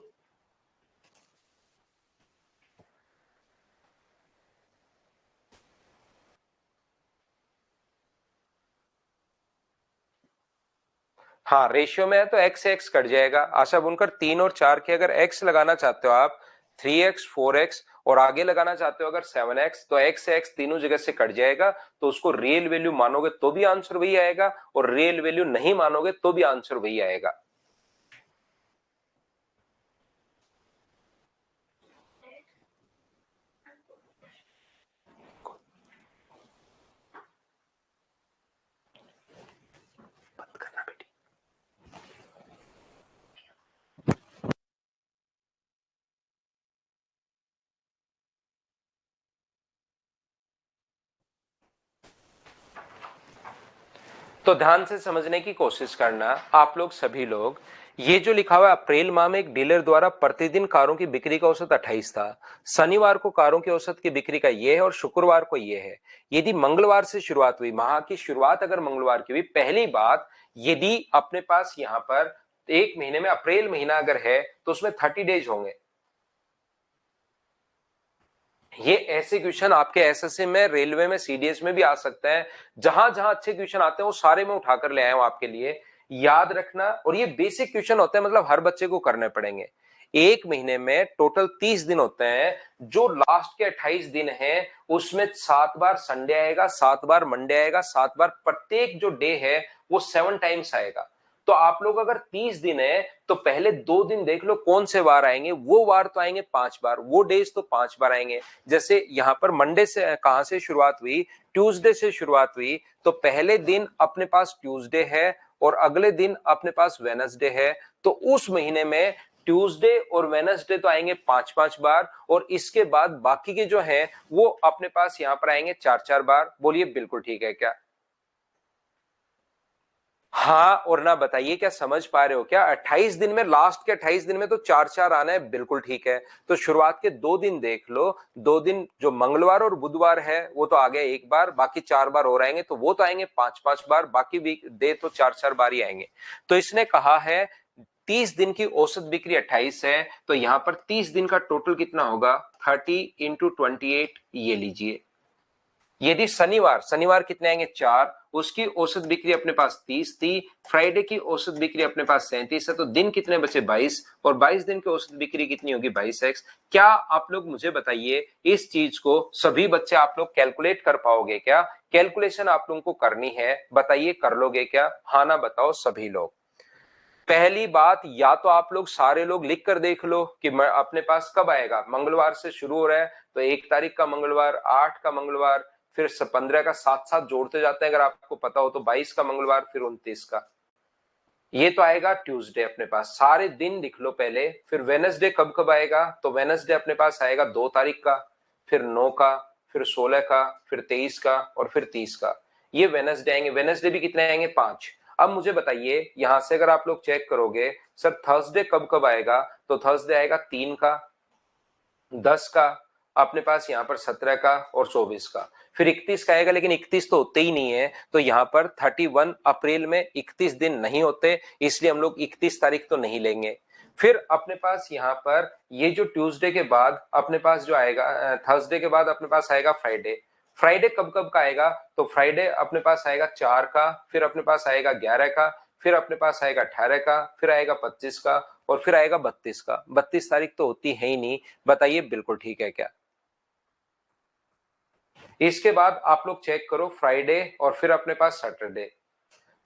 हाँ रेशियो में है तो एक्स से एक्स कट जाएगा। आशा बुनकर 3 और 4 के अगर एक्स लगाना चाहते हो आप 3x 4x, और आगे लगाना चाहते हो अगर 7x, तो एक्स से एक्स तीनों जगह से कट जाएगा, तो उसको रियल वैल्यू मानोगे तो भी आंसर वही आएगा, और रियल वैल्यू नहीं मानोगे तो भी आंसर वही आएगा। बंद करना बेटी। तो ध्यान से समझने की कोशिश करना आप लोग सभी लोग। ये जो लिखा हुआ है, अप्रैल माह में एक डीलर द्वारा प्रतिदिन कारों की बिक्री का औसत 28 था। शनिवार को कारों के औसत की बिक्री का ये है और शुक्रवार को ये है। यदि मंगलवार से शुरुआत हुई, माह की शुरुआत अगर मंगलवार की हुई, पहली बात यदि अपने पास यहां पर एक महीने में अप्रैल महीना अगर है तो उसमें 30 डेज होंगे। ये ऐसे क्वेश्चन आपके एसएससी में, रेलवे में, सीडीएस में भी आ सकते हैं। जहां जहां अच्छे क्वेश्चन आते हैं वो सारे मैं उठाकर ले आया हूं आपके लिए, याद रखना। और ये बेसिक क्वेश्चन होते हैं, मतलब हर बच्चे को करने पड़ेंगे। एक महीने में टोटल 30 दिन होते हैं, जो लास्ट के 28 दिन हैं उसमें 7 बार संडे आएगा, 7 बार मंडे आएगा, 7 बार प्रत्येक जो डे है वो 7 टाइम्स आएगा। तो आप लोग अगर 30 दिन है तो पहले 2 दिन देख लो कौन से वार आएंगे, वो वार तो आएंगे 5 बार, वो डेज तो 5 बार आएंगे। जैसे यहां पर मंडे से कहां से शुरुआत हुई, ट्यूसडे से शुरुआत हुई, तो पहले दिन अपने पास ट्यूसडे है और अगले दिन अपने पास वेनसडे है, तो उस महीने में ट्यूसडे और वेनसडे तो आएंगे 5-5 बार, और इसके बाद बाकी के जो हैं वो अपने पास यहां पर आएंगे 4-4 बार। बोलिए बिल्कुल ठीक है क्या? हाँ और ना बताइए, क्या समझ पा रहे हो क्या? 28 दिन में, लास्ट के 28 दिन में तो 4-4 आना है, बिल्कुल ठीक है। तो शुरुआत के 2 दिन देख लो, 2 दिन जो मंगलवार और बुधवार है वो तो आ गया 1 बार, बाकी 4 बार और आएंगे, तो वो तो आएंगे 5-5 बार, बाकी वीक डे तो 4-4 बार ही आएंगे। तो इसने कहा है 30 दिन की औसत बिक्री 28 है, तो यहां पर 30 दिन का टोटल कितना होगा, 30 × 28, ये लीजिए। यदि शनिवार, शनिवार कितने आएंगे 4, उसकी औसत बिक्री अपने पास 30 थी, फ्राइडे की औसत बिक्री अपने पास 37 है, तो दिन कितने बचे 22, और 22 दिन की औसत बिक्री कितनी होगी 22x। क्या आप लोग मुझे बताइए, इस चीज को सभी बच्चे आप लोग कैलकुलेट कर पाओगे क्या? कैलकुलेशन आप लोगों को करनी है, बताइए कर लोगे क्या? हाँ ना बताओ सभी लोग। पहली बात, या तो आप लोग सारे लोग लिख कर देख लो कि अपने पास कब आएगा, मंगलवार से शुरू हो रहा है तो 1 तारीख का मंगलवार, 8 का मंगलवार, फिर 15 का, साथ साथ जोड़ते जाते हैं अगर आपको पता हो तो 22 का मंगलवार, फिर 29 का, ये तो आएगा ट्यूसडे अपने पास। सारे दिन लिख लो पहले। फिर वेनसडे कब कब आएगा, तो वेनसडे अपने पास आएगा 2 तारीख का, फिर 9 का, फिर 16 का, फिर 23 का, और फिर 30 का। ये वेनसडे आएंगे। वेनसडे भी कितने आएंगे 5। अब मुझे बताइए यहां से अगर आप लोग चेक करोगे सर थर्सडे कब कब आएगा, तो थर्सडे आएगा 3 का, 10 का, अपने पास यहाँ पर 17 का और 24 का, फिर 31 का आएगा, लेकिन 31 तो होते ही नहीं है, तो यहाँ पर 31 अप्रैल में 31 दिन नहीं होते, इसलिए हम लोग 31 तारीख तो नहीं लेंगे। फिर अपने पास यहाँ पर ये जो ट्यूसडे के बाद अपने पास जो आएगा, थर्सडे के बाद अपने पास आएगा फ्राइडे। फ्राइडे कब कब का आएगा, तो फ्राइडे अपने पास आएगा 4 का, फिर अपने पास आएगा 11 का, फिर अपने पास आएगा 18 का, फिर आएगा 25 का, और फिर आएगा 32 का। 32 तारीख तो होती है ही नहीं, बताइए बिल्कुल ठीक है क्या? इसके बाद आप लोग चेक करो फ्राइडे और फिर अपने पास सैटरडे।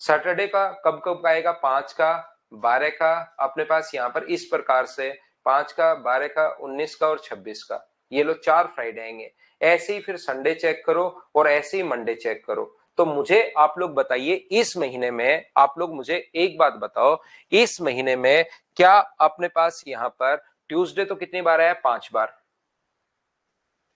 सैटरडे का कब कब आएगा, 5 का, 12 का, अपने पास यहां पर इस प्रकार से 5 का, 12 का, 19 का और 26 का, ये लो 4 फ्राइडे आएंगे। ऐसे ही फिर संडे चेक करो और ऐसे ही मंडे चेक करो। तो मुझे आप लोग बताइए, इस महीने में आप लोग मुझे एक बात बताओ, इस महीने में क्या अपने पास यहां पर ट्यूसडे तो कितनी बार आया, 5 बार,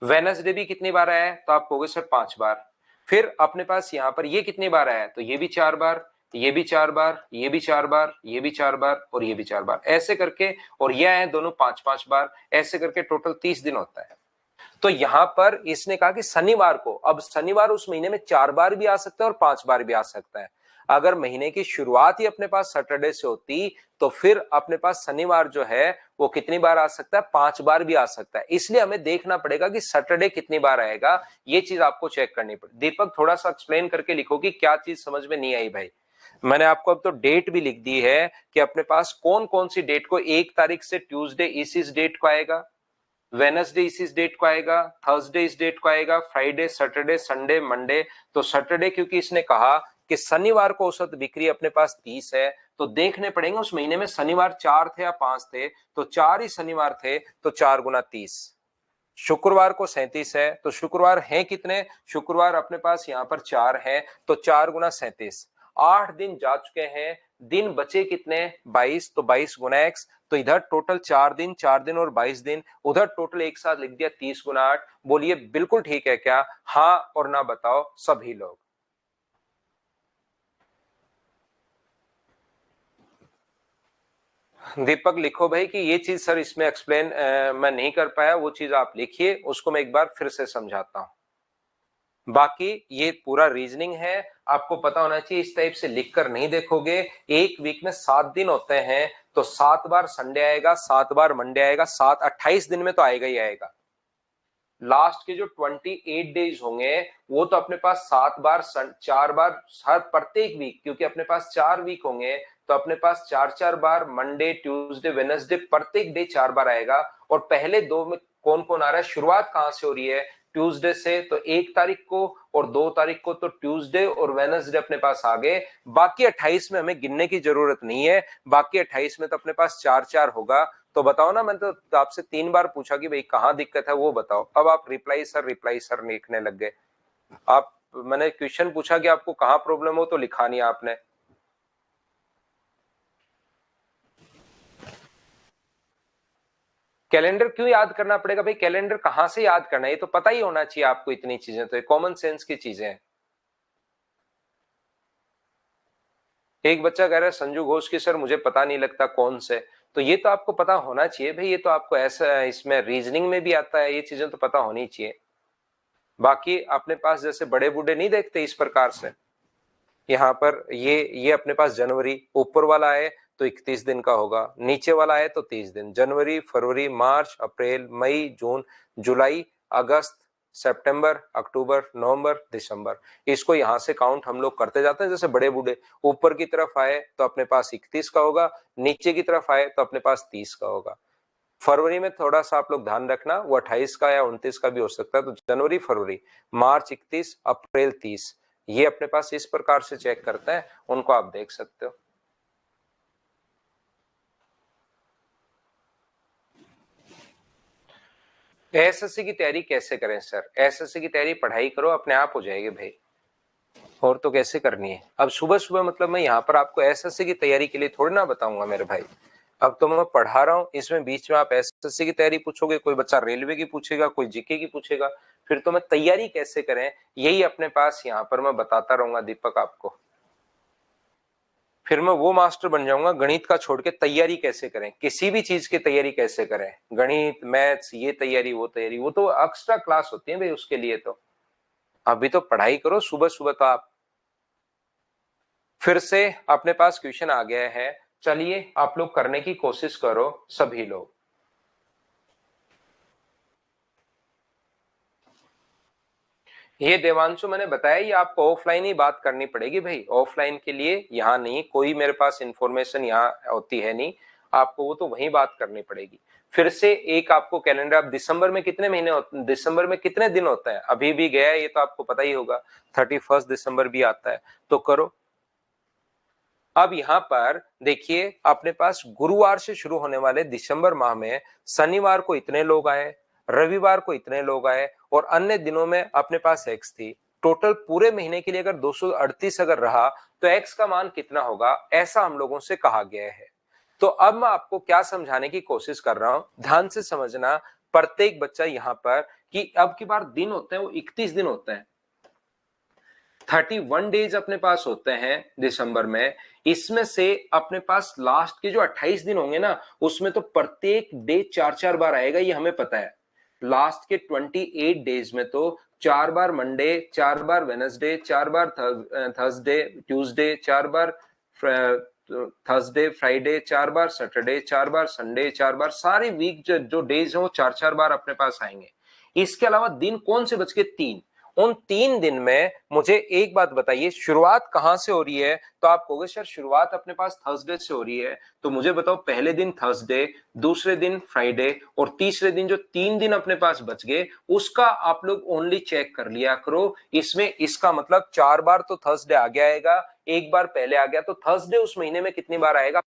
वेनसडे भी कितनी बार आया है, तो आप कहोगे सर 5 बार, फिर अपने पास यहां पर ये कितनी बार आया है, तो ये भी 4 बार, ये भी 4 बार, ये भी 4 बार, ये भी 4 बार और ये भी 4 बार, ऐसे करके, और ये आए दोनों 5-5 बार, ऐसे करके टोटल 30 दिन होता है। तो यहां पर इसने कहा कि शनिवार को, अब शनिवार उस महीने में 4 बार भी आ सकता है और 5 बार भी आ सकता है। अगर महीने की शुरुआत ही अपने पास सैटरडे से होती तो फिर अपने पास शनिवार जो है वो कितनी बार आ सकता है, 5 बार भी आ सकता है। इसलिए हमें देखना पड़ेगा कि सैटरडे कितनी बार आएगा, ये चीज आपको चेक करनी पड़ेगी। दीपक थोड़ा सा एक्सप्लेन करके लिखो कि क्या चीज समझ में नहीं आई भाई। मैंने आपको अब तो डेट भी लिख दी है कि अपने पास कौन कौन सी डेट को, 1 तारीख से ट्यूसडे इस डेट को आएगा, वेनसडे इस डेट को आएगा, थर्सडे इस डेट को आएगा, फ्राइडे, सैटरडे, संडे, मंडे। तो सैटरडे क्योंकि इसने कहा कि शनिवार को औसत बिक्री अपने पास 30 है, तो देखने पड़ेंगे उस महीने में शनिवार 4 थे या 5 थे, तो 4 ही शनिवार थे, तो 4 × 30। शुक्रवार को 37 है, तो शुक्रवार है कितने, शुक्रवार अपने पास यहाँ पर 4 है, तो 4 × 37। 8 दिन जा चुके हैं, दिन बचे कितने, 22, तो 22 × x, तो इधर टोटल 4 दिन, 4 दिन और 22 दिन, उधर टोटल एक साथ लिख दिया 30 × 8। बोलिए बिल्कुल ठीक है क्या? हाँ और ना बताओ सभी लोग। दीपक लिखो भाई कि ये चीज सर इसमें एक्सप्लेन मैं नहीं कर पाया, वो चीज आप लिखिए, उसको मैं एक बार फिर से समझाता हूं। बाकी ये पूरा रीजनिंग है, आपको पता होना चाहिए, इस टाइप से लिखकर नहीं देखोगे। एक वीक में 7 दिन होते हैं, तो 7 बार संडे आएगा, 7 बार मंडे आएगा, 28 दिन में तो आएगा ही आएगा। लास्ट के जो 28 डेज होंगे वो तो अपने पास 7 बार, 4 बार हर प्रत्येक वीक, क्योंकि अपने पास 4 वीक होंगे, तो अपने पास 4-4 बार मंडे, ट्यूसडे, वेडनेसडे, प्रत्येक डे 4 बार आएगा। और पहले 2 में कौन कौन आ रहा है, शुरुआत कहां से हो रही है, ट्यूसडे से, तो 1 तारीख को और 2 तारीख को तो ट्यूसडे और वेनसडे अपने पास आ गए। बाकी 28 में हमें गिनने की जरूरत नहीं है, बाकी 28 में तो अपने पास 4-4 होगा। तो बताओ ना, मैंने तो आपसे 3 बार पूछा कि भाई कहाँ दिक्कत है वो बताओ, अब आप रिप्लाई सर लिखने लग गए। आप, मैंने क्वेश्चन पूछा कि आपको कहाँ प्रॉब्लम हो तो लिखा नहीं आपने। कैलेंडर क्यों याद करना पड़ेगा भाई? कैलेंडर कहां से याद करना है, ये तो पता ही होना चाहिए आपको, इतनी चीजें तो कॉमन सेंस की चीजें हैं। एक बच्चा कह रहा है संजू घोष की सर मुझे पता नहीं लगता कौन से, तो ये तो आपको पता होना चाहिए भाई, ये तो आपको ऐसा इसमें रीजनिंग में भी आता है, ये चीजें तो पता होनी चाहिए। बाकी अपने पास जैसे बड़े बूढ़े नहीं देखते इस प्रकार से, यहाँ पर ये अपने पास जनवरी ऊपर वाला है तो 31 दिन का होगा, नीचे वाला है तो 30 दिन। जनवरी, फरवरी, मार्च, अप्रैल, मई, जून, जुलाई, अगस्त, सितंबर, अक्टूबर, नवंबर, दिसंबर, इसको यहां से काउंट हम लोग करते जाते हैं जैसे बड़े बूढ़े। ऊपर की तरफ आए तो अपने पास 31 का होगा, नीचे की तरफ आए तो अपने पास 30 का होगा। फरवरी में थोड़ा सा आप लोग ध्यान रखना, वो 28 का या 29 का भी हो सकता है, तो जनवरी, फरवरी, मार्च 31, अप्रैल 30, ये अपने पास इस प्रकार से चेक करते हैं, उनको आप देख सकते हो। एसएससी की तैयारी कैसे करें सर? एसएससी की तैयारी पढ़ाई करो, अपने आप हो जाएगी भाई, और तो कैसे करनी है। अब सुबह सुबह मतलब मैं यहाँ पर आपको एसएससी की तैयारी के लिए थोड़ी ना बताऊंगा मेरे भाई, अब तो मैं पढ़ा रहा हूँ, इसमें बीच में आप एसएससी की तैयारी पूछोगे, कोई बच्चा रेलवे की पूछेगा, कोई जीके की पूछेगा, फिर तो मैं तैयारी कैसे करें यही अपने पास यहाँ पर मैं बताता रहूंगा दीपक आपको। फिर मैं वो मास्टर बन जाऊंगा गणित का छोड़ के, तैयारी कैसे करें, किसी भी चीज की तैयारी कैसे करें, गणित, मैथ्स, ये तैयारी वो तैयारी, वो तो एक्स्ट्रा क्लास होती है भाई उसके लिए। तो अभी तो पढ़ाई करो सुबह सुबह। तो आप फिर से अपने पास क्वेश्चन आ गया है, चलिए आप लोग करने की कोशिश करो सभी लोग। ये देवांशु मैंने बताया, ये आपको ऑफलाइन ही बात करनी पड़ेगी भाई, ऑफलाइन के लिए यहाँ नहीं, कोई मेरे पास इंफॉर्मेशन यहाँ होती है नहीं, आपको वो तो वहीं बात करनी पड़ेगी। फिर से एक आपको कैलेंडर, आप दिसंबर में कितने महीने होते, दिसंबर में कितने दिन होता है, अभी भी गया है ये तो आपको पता ही होगा, 31 दिसंबर भी आता है, तो करो। अब यहाँ पर देखिए अपने पास गुरुवार से शुरू होने वाले दिसंबर माह में शनिवार को इतने लोग आए, रविवार को इतने लोग आए, और अन्य दिनों में अपने पास एक्स थी। टोटल पूरे महीने के लिए अगर 238 अगर रहा तो एक्स का मान कितना होगा, ऐसा हम लोगों से कहा गया है। तो अब मैं आपको क्या समझाने की कोशिश कर रहा हूं, ध्यान से समझना प्रत्येक बच्चा यहाँ पर, कि अब की बार दिन होते हैं वो 31 दिन होते हैं, 31 डेज अपने पास होते हैं दिसंबर में। इसमें से अपने पास लास्ट के जो 28 दिन होंगे ना, उसमें तो प्रत्येक डे 4-4 बार आएगा, ये हमें पता है। लास्ट के 28 डेज में तो 4 बार मंडे, 4 बार वेनसडे, 4 बार थर्सडे ट्यूसडे, 4 बार थर्सडे फ्राइडे, 4 बार सैटरडे, 4 बार संडे, 4 बार सारी वीक जो डेज हैं वो 4-4 बार अपने पास आएंगे। इसके अलावा दिन कौन से बच गए? 3। उन 3 दिन में मुझे एक बात बताइए, शुरुआत कहां से हो रही है? तो आप कहोगे सर शुरुआत अपने पास थर्सडे से हो रही है, तो मुझे बताओ पहले दिन थर्सडे, दूसरे दिन फ्राइडे, और तीसरे दिन जो 3 दिन अपने पास बच गए उसका आप लोग ओनली चेक कर लिया करो। इसमें इसका मतलब 4 बार तो थर्सडे आगे आएगा, 1 बार पहले आ गया, तो थर्सडे उस महीने में कितनी बार आएगा?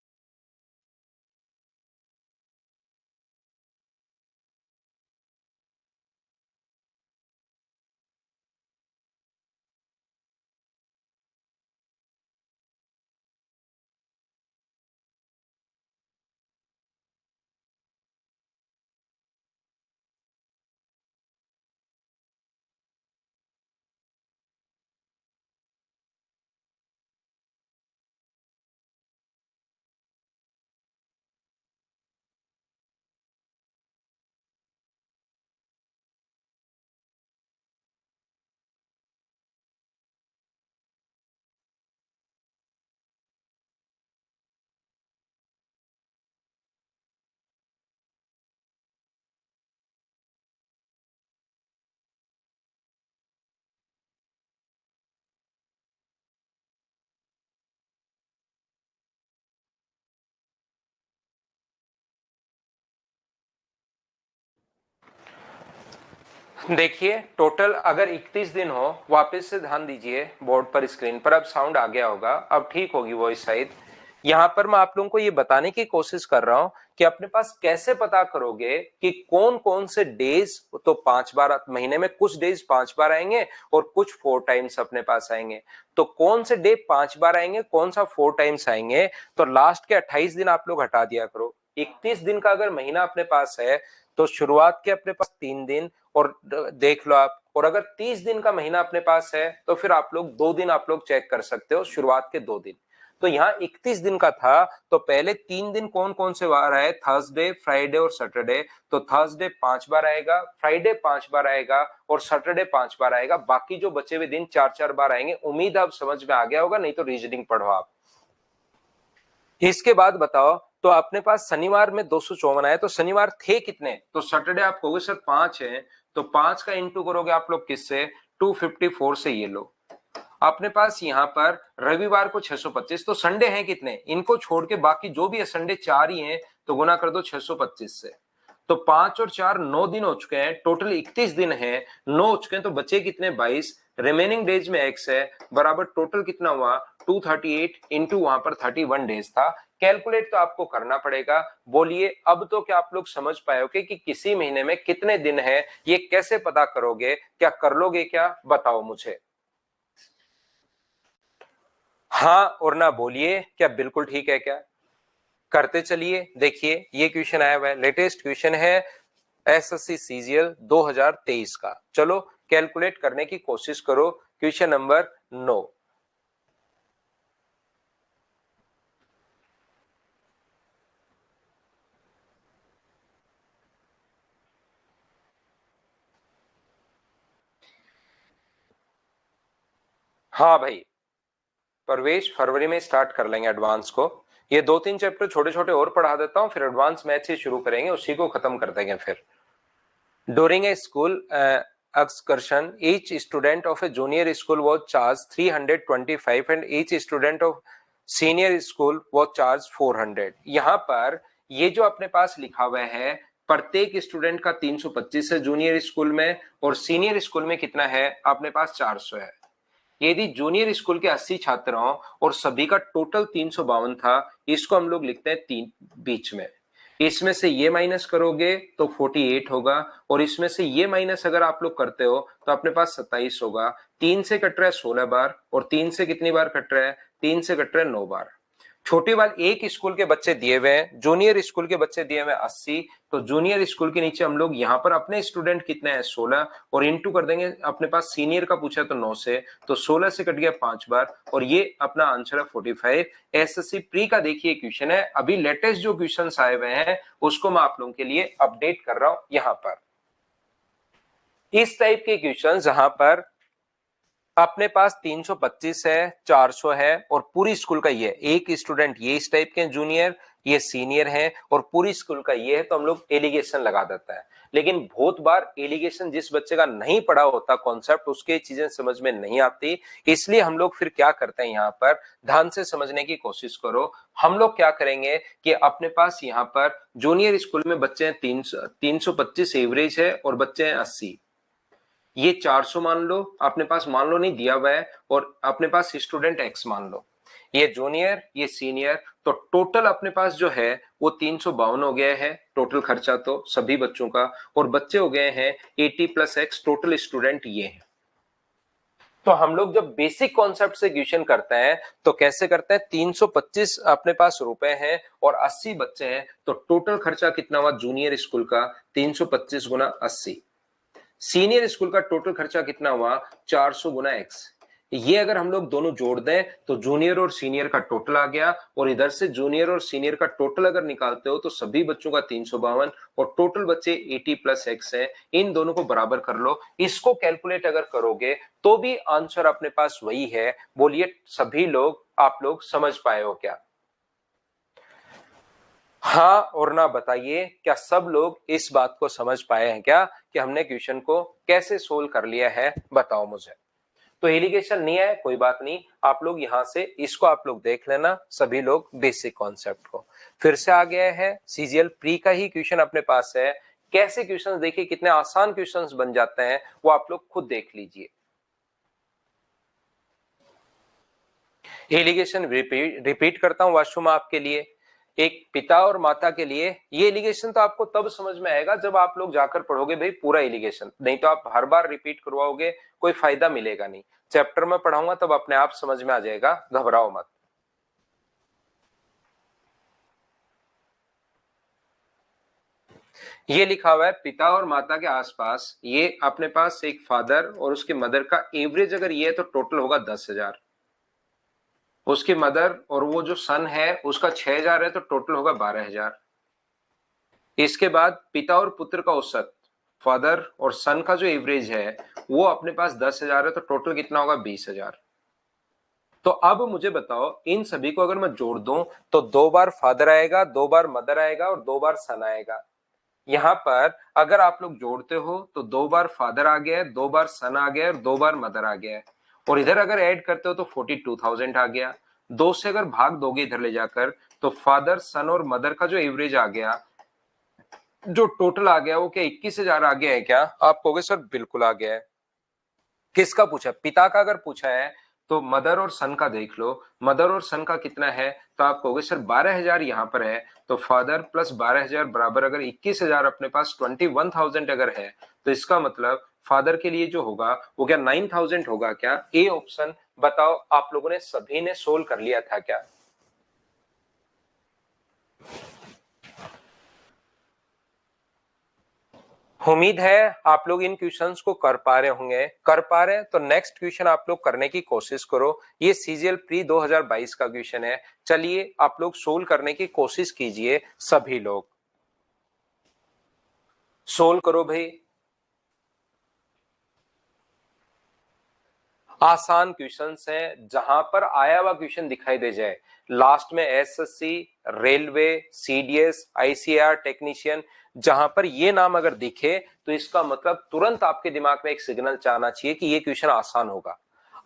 देखिए टोटल अगर 31 दिन हो, वापस से ध्यान दीजिए बोर्ड पर, स्क्रीन पर अब साउंड आ गया होगा, अब ठीक होगी वॉइस शायद। यहां पर मैं आप लोगों को ये बताने की कोशिश कर रहा हूं कि अपने पास कैसे पता करोगे कि कौन कौन से डेज, तो 5 बार महीने में, कुछ डेज 5 बार आएंगे और कुछ 4 टाइम्स अपने पास आएंगे। तो कौन से डे 5 बार आएंगे, कौन सा 4 टाइम्स आएंगे, तो लास्ट के 28 दिन आप लोग हटा दिया करो। 31 दिन का अगर महीना अपने पास है तो शुरुआत के अपने पास 3 दिन और देख लो आप, और अगर 30 दिन का महीना अपने पास है तो फिर आप लोग 2 दिन आप लोग चेक कर सकते हो, शुरुआत के 2 दिन। तो यहाँ 31 दिन का था तो पहले 3 दिन कौन कौन से बार आए, थर्सडे, फ्राइडे और सैटरडे। तो थर्सडे 5 बार आएगा, फ्राइडे 5 बार आएगा और सैटरडे 5 बार आएगा। बाकी जो बचे हुए दिन 4-4 बार आएंगे। उम्मीद अब समझ में आ गया होगा, नहीं तो रीजनिंग पढ़ो आप। इसके बाद बताओ, तो अपने पास शनिवार में 254 आए, तो शनिवार थे कितने, तो सैटरडे आप कहोगे सर 5 है, तो 5 का इंटू करोगे आप लोग किससे, 254 से। ये लो अपने पास यहाँ पर रविवार को 625, तो संडे हैं कितने, इनको छोड़ के बाकी जो भी है संडे 4 ही हैं, तो गुना कर दो 625 से। तो 5 और 4 9 दिन हो चुके हैं, टोटल 31 दिन है, 9 हो चुके हैं, तो बचे कितने 22। रिमेनिंग डेज में एक्स है, बराबर टोटल कितना हुआ 238 इंटू वहां पर 31 डेज था। कैलकुलेट तो आपको करना पड़ेगा। बोलिए अब तो क्या आप लोग समझ पाओगे कि किसी महीने में कितने दिन है, ये कैसे पता करोगे, क्या कर लोगे क्या, बताओ मुझे। हाँ और ना बोलिए, क्या बिल्कुल ठीक है क्या, करते चलिए। देखिए ये क्वेश्चन आया हुआ है, लेटेस्ट क्वेश्चन है एसएससी सीजीएल 2023 का। चलो कैलकुलेट करने की कोशिश करो। Question number 9। हाँ भाई प्रवेश फरवरी में स्टार्ट कर लेंगे एडवांस को। ये 2-3 चैप्टर छोटे छोटे और पढ़ा देता हूँ, फिर एडवांस मैथ से शुरू करेंगे, उसी को खत्म कर देंगे फिर। During a school excursion, each student of a junior school was charged 325 and each student of senior school was charged 400। यहाँ पर ये जो अपने पास लिखा हुआ है, प्रत्येक स्टूडेंट का 325 है जूनियर स्कूल में, और सीनियर स्कूल में कितना है अपने पास 400 है। यदि जूनियर स्कूल के 80 छात्र हों और सभी का टोटल 352 था, इसको हम लोग लिखते हैं 3 बीच में। इसमें से ये माइनस करोगे तो 48 होगा, और इसमें से ये माइनस अगर आप लोग करते हो तो अपने पास 27 होगा। 3 से कट रहा है 16 बार, और 3 से कितनी बार कट रहा है, 3 से कट रहा है 9 बार। छोटी वाल एक स्कूल के बच्चे दिए हुए हैं, जूनियर स्कूल के बच्चे दिए हुए 80, तो जूनियर स्कूल के नीचे हम लोग यहाँ पर अपने स्टूडेंट कितने हैं 16, और इंटू कर देंगे, अपने पास सीनियर का पूछा तो 9 से, तो 16 से कट गया 5 बार, और ये अपना आंसर है 45। एसएससी प्री का देखिए क्वेश्चन है, अभी लेटेस्ट जो क्वेश्चन आए हुए हैं उसको मैं आप लोगों के लिए अपडेट कर रहा हूं। यहाँ पर इस टाइप के क्वेश्चन जहां पर अपने पास 325 है, 400 है और पूरी स्कूल का ये एक स्टूडेंट, ये इस टाइप के जूनियर, ये सीनियर है और पूरी स्कूल का ये है, तो हम लोग एलिगेशन लगा देता है। लेकिन बहुत बार एलिगेशन जिस बच्चे का नहीं पढ़ा होता कॉन्सेप्ट, उसके चीजें समझ में नहीं आती, इसलिए हम लोग फिर क्या करते हैं, यहाँ पर ध्यान से समझने की कोशिश करो। हम लोग क्या करेंगे कि अपने पास यहाँ पर जूनियर स्कूल में बच्चे हैं 325 एवरेज है और बच्चे हैं 80, ये 400 मान लो, अपने पास मान लो नहीं दिया हुआ है, और अपने पास स्टूडेंट एक्स मान लो, ये जूनियर ये सीनियर, तो टोटल अपने पास जो है वो 352 हो गया है टोटल खर्चा तो सभी बच्चों का, और बच्चे हो गए हैं 80 प्लस एक्स, टोटल स्टूडेंट ये है। तो हम लोग जब बेसिक कॉन्सेप्ट से क्वेश्चन करते हैं तो कैसे करते हैं, 325 अपने पास रुपए हैं और 80 बच्चे हैं, तो टोटल खर्चा कितना हुआ जूनियर स्कूल का, 325 गुना 80। सीनियर स्कूल का टोटल खर्चा कितना हुआ, 400 गुना एक्स। ये अगर हम लोग दोनों जोड़ दें तो जूनियर और सीनियर का टोटल आ गया, और इधर से जूनियर और सीनियर का टोटल अगर निकालते हो तो सभी बच्चों का 352 और टोटल बच्चे 80 प्लस एक्स है। इन दोनों को बराबर कर लो, इसको कैलकुलेट अगर करोगे तो भी आंसर अपने पास वही है। बोलिए सभी लोग, आप लोग समझ पाए हो क्या? हाँ और ना बताइए, क्या सब लोग इस बात को समझ पाए हैं क्या कि हमने क्वेश्चन को कैसे सोल्व कर लिया है, बताओ मुझे। तो एलिगेशन नहीं है कोई बात नहीं, आप लोग यहां से इसको आप लोग देख लेना, सभी लोग बेसिक कॉन्सेप्ट को। फिर से आ गया है सीजीएल प्री का ही क्वेश्चन अपने पास है, कैसे क्वेश्चंस, देखिए कितने आसान क्वेश्चंस बन जाते हैं, वो आप लोग खुद देख लीजिए। एलिगेशन रिपीट करता हूं वॉशरूम आपके लिए। एक पिता और माता के लिए, ये एलिगेशन तो आपको तब समझ में आएगा जब आप लोग जाकर पढ़ोगे भाई पूरा एलिगेशन, नहीं तो आप हर बार रिपीट करवाओगे, कोई फायदा मिलेगा नहीं। चैप्टर में पढ़ाऊंगा तब अपने आप समझ में आ जाएगा, घबराओ मत। ये लिखा हुआ है पिता और माता के आसपास, ये अपने पास एक फादर और उसके मदर का एवरेज अगर ये है तो टोटल होगा 10,000। उसकी मदर और वो जो सन है उसका 6,000 है तो टोटल होगा 12,000। इसके बाद पिता और पुत्र का औसत, फादर और सन का जो एवरेज है वो अपने पास 10,000 है तो टोटल कितना होगा 20,000। तो अब मुझे बताओ इन सभी को अगर मैं जोड़ दूं तो 2 बार फादर आएगा, 2 बार मदर आएगा और 2 बार सन आएगा। यहां पर अगर आप लोग जोड़ते हो तो 2 बार फादर आ गया है, 2 बार सन आ गया है और 2 बार मदर आ गया है। और इधर अगर ऐड करते हो तो 42,000 आ गया। 2 से अगर भाग दोगे इधर ले जाकर तो फादर सन और मदर का जो एवरेज आ गया, जो टोटल आ गया वो क्या 21,000 आ गया है क्या? आप कहोगे सर बिल्कुल आ गया है। किसका पूछा? पिता का अगर पूछा है तो मदर और सन का देख लो, मदर और सन का कितना है तो आप कहोगे सर 12,000 यहां पर है, तो फादर प्लस 12,000 बराबर अगर 21,000 अपने पास 21,000 अगर है तो इसका मतलब फादर के लिए जो होगा वो क्या 9,000 होगा क्या? A option. बताओ आप लोगों ने सभी ने सोल्व कर लिया था क्या? उम्मीद है आप लोग इन क्वेश्चंस को कर पा रहे होंगे। कर पा रहे हैं तो नेक्स्ट क्वेश्चन आप लोग करने की कोशिश करो। ये सीजीएल प्री 2022 का क्वेश्चन है। चलिए आप लोग सोल्व करने की कोशिश कीजिए, सभी लोग सोल्व करो भाई। आसान क्वेश्चंस हैं, जहां पर आया हुआ क्वेश्चन दिखाई दे जाए, लास्ट में SSC, railway, CDS, ICR technician, जहां पर ये नाम अगर दिखे तो इसका मतलब तुरंत आपके दिमाग में एक सिग्नल जाना चाहिए कि ये क्वेश्चन आसान होगा।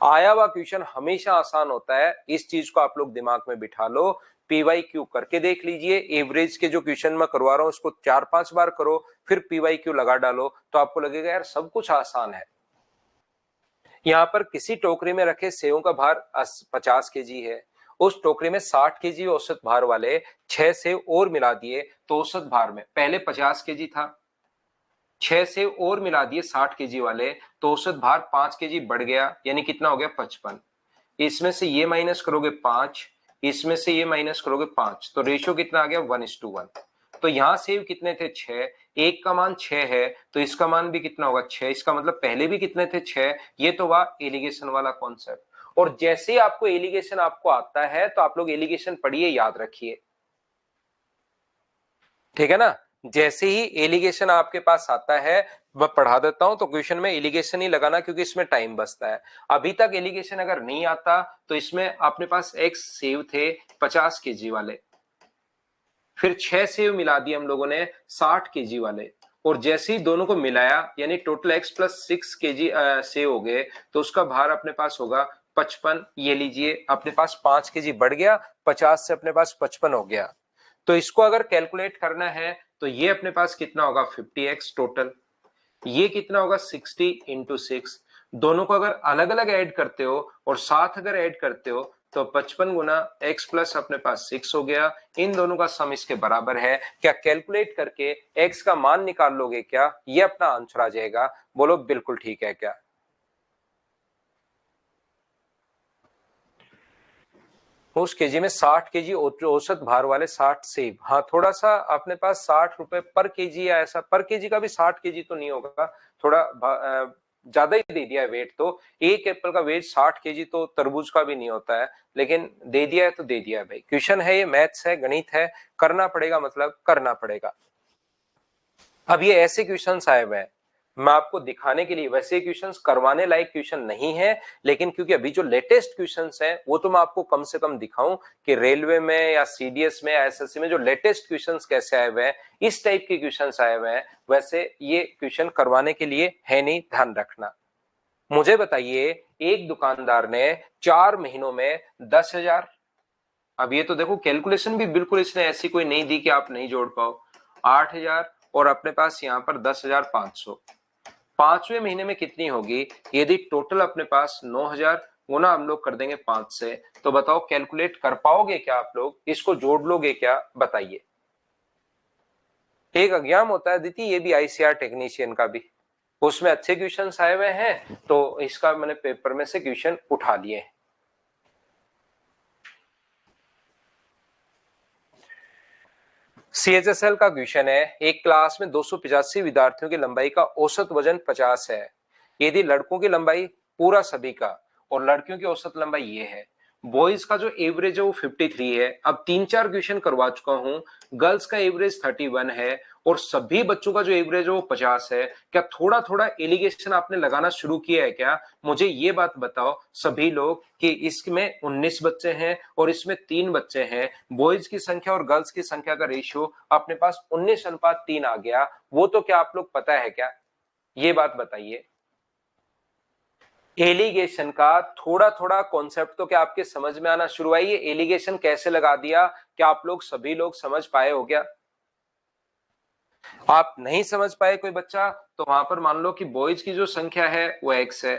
आया हुआ क्वेश्चन हमेशा आसान होता है, इस चीज को आप लोग दिमाग में बिठा लो। पीवाईक्यू करके देख लीजिए, एवरेज के जो क्वेश्चन मैं करवा रहा हूं उसको 4-5 बार करो, फिर पीवाईक्यू लगा डालो तो आपको लगेगा यार सब कुछ आसान है। यहाँ पर किसी टोकरी में रखे सेवों का भार 50 केजी है, उस टोकरी में 60 केजी औसत भार वाले 6 सेव और मिला दिए तो औसत भार में पहले 50 केजी था, 6 सेव और मिला दिए 60 केजी वाले तो औसत भार 5 केजी बढ़ गया, यानी कितना हो गया 55। इसमें से ये माइनस करोगे 5, इसमें से ये माइनस करोगे 5, तो रेशियो कितना आ गया 1:1। तो यहां सेव कितने थे 6, एक का मान 6 है तो इसका मान भी कितना होगा 6, इसका मतलब पहले भी कितने थे 6। ये तो हुआ एलिगेशन वाला कॉन्सेप्ट। और जैसे ही आपको एलिगेशन आपको आता है तो आप लोग एलिगेशन पढ़िए, याद रखिए, ठीक है ना। जैसे ही एलिगेशन आपके पास आता है मैं पढ़ा देता हूं तो क्वेश्चन में एलिगेशन ही लगाना क्योंकि इसमें टाइम बचता है। अभी तक एलिगेशन अगर नहीं आता तो इसमें अपने पास एक्स सेव थे 50 केजी वाले, फिर 6 सेव मिला दिए हम लोगों ने 60 केजी वाले, और जैसे ही दोनों को मिलाया यानी total x plus 6 KG save हो गए तो उसका भार अपने पास होगा 55। ये लीजिए अपने पास 5 केजी बढ़ गया, 50 से अपने पास 55 हो गया। तो इसको अगर कैलकुलेट करना है तो ये अपने पास कितना होगा 50x टोटल, ये कितना होगा 60 × 6। दोनों को अगर अलग अलग ऐड करते हो और साथ अगर ऐड करते हो तो 55 गुना x प्लस अपने पास 6 हो गया। इन दोनों का सम इसके बराबर है। क्या कैलकुलेट करके x का मान निकाल लोगे क्या? ये अपना आंसर आ जाएगा। बोलो बिल्कुल ठीक है क्या? उस केजी में 60 केजी औसत भार वाले 60 सेब, हाँ थोड़ा सा अपने पास 60 रुपए पर केजी या ऐसा, पर केजी का भी 60 केजी तो नहीं होगा, थोड़ा ज्यादा ही दे दिया है वेट। तो एक एप्पल का वेट 60 केजी तो तरबूज का भी नहीं होता है, लेकिन दे दिया है तो दे दिया है भाई। क्वेश्चन है ये, मैथ्स है, गणित है, करना पड़ेगा, मतलब करना पड़ेगा। अब ये ऐसे क्वेश्चंस आए हुए हैं मैं आपको दिखाने के लिए, वैसे क्वेश्चंस करवाने लायक क्वेश्चन नहीं है, लेकिन क्योंकि अभी जो लेटेस्ट क्वेश्चंस हैं वो तो मैं आपको कम से कम दिखाऊं कि रेलवे में या सीडीएस में या एसएससी में जो लेटेस्ट क्वेश्चंस कैसे आए हुए हैं, इस टाइप के क्वेश्चंस आए हुए हैं। वैसे ये क्वेश्चन करवाने के लिए है नहीं, ध्यान रखना। मुझे बताइए एक दुकानदार ने 4 महीनों में 10,000, अब ये तो देखो कैलकुलेशन भी बिल्कुल इसने ऐसी कोई नहीं दी कि आप नहीं जोड़ पाओ, 8,000 और अपने पास यहाँ पर 10,500। 5वें महीने में कितनी होगी? यदि टोटल अपने पास 9,000 गुना हम लोग कर देंगे 5 से, तो बताओ कैलकुलेट कर पाओगे क्या आप लोग? इसको जोड़ लोगे क्या? बताइए। एक एग्जाम होता है दीदी, ये भी आईसीआर टेक्नीशियन का भी, उसमें अच्छे क्वेश्चंस आए हुए हैं, तो इसका मैंने पेपर में से क्वेश्चन उठा लिए हैं। सीएचएसएल का क्वेश्चन है, एक क्लास में 285 विद्यार्थियों की लंबाई का औसत वजन 50 है। यदि लड़कों की लंबाई पूरा सभी का और लड़कियों की औसत लंबाई ये है, बॉयज का जो एवरेज है वो 53 है। अब 3-4 क्वेश्चन करवा चुका हूं, गर्ल्स का एवरेज 31 है और सभी बच्चों का जो एवरेज है वो 50 है। क्या थोड़ा थोड़ा एलिगेशन आपने लगाना शुरू किया है क्या? मुझे ये बात बताओ सभी लोग कि इसमें 19 बच्चे हैं और इसमें 3 बच्चे हैं, बॉयज की संख्या और गर्ल्स की संख्या का रेशियो अपने पास 19:3 आ गया। वो तो क्या आप लोग पता है क्या? ये बात बताइए। एलिगेशन का थोड़ा थोड़ा कॉन्सेप्ट तो क्या आपके समझ में आना शुरू हुआ है? ये एलिगेशन कैसे लगा दिया, क्या आप लोग सभी लोग समझ पाए हो क्या? आप नहीं समझ पाए कोई बच्चा, तो वहां पर मान लो कि बॉयज की जो संख्या है वो x है,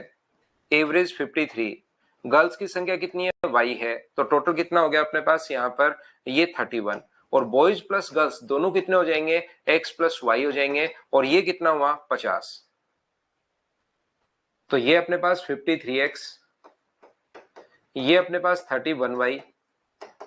एवरेज 53, गर्ल्स की संख्या कितनी है? y है, तो टोटल कितना हो गया अपने पास यहाँ पर? ये 31। और बॉयज प्लस गर्ल्स दोनों कितने हो जाएंगे? x प्लस वाई हो जाएंगे। और ये कितना हुआ? 50। तो ये अपने पास 53x, ये अपने पास 31y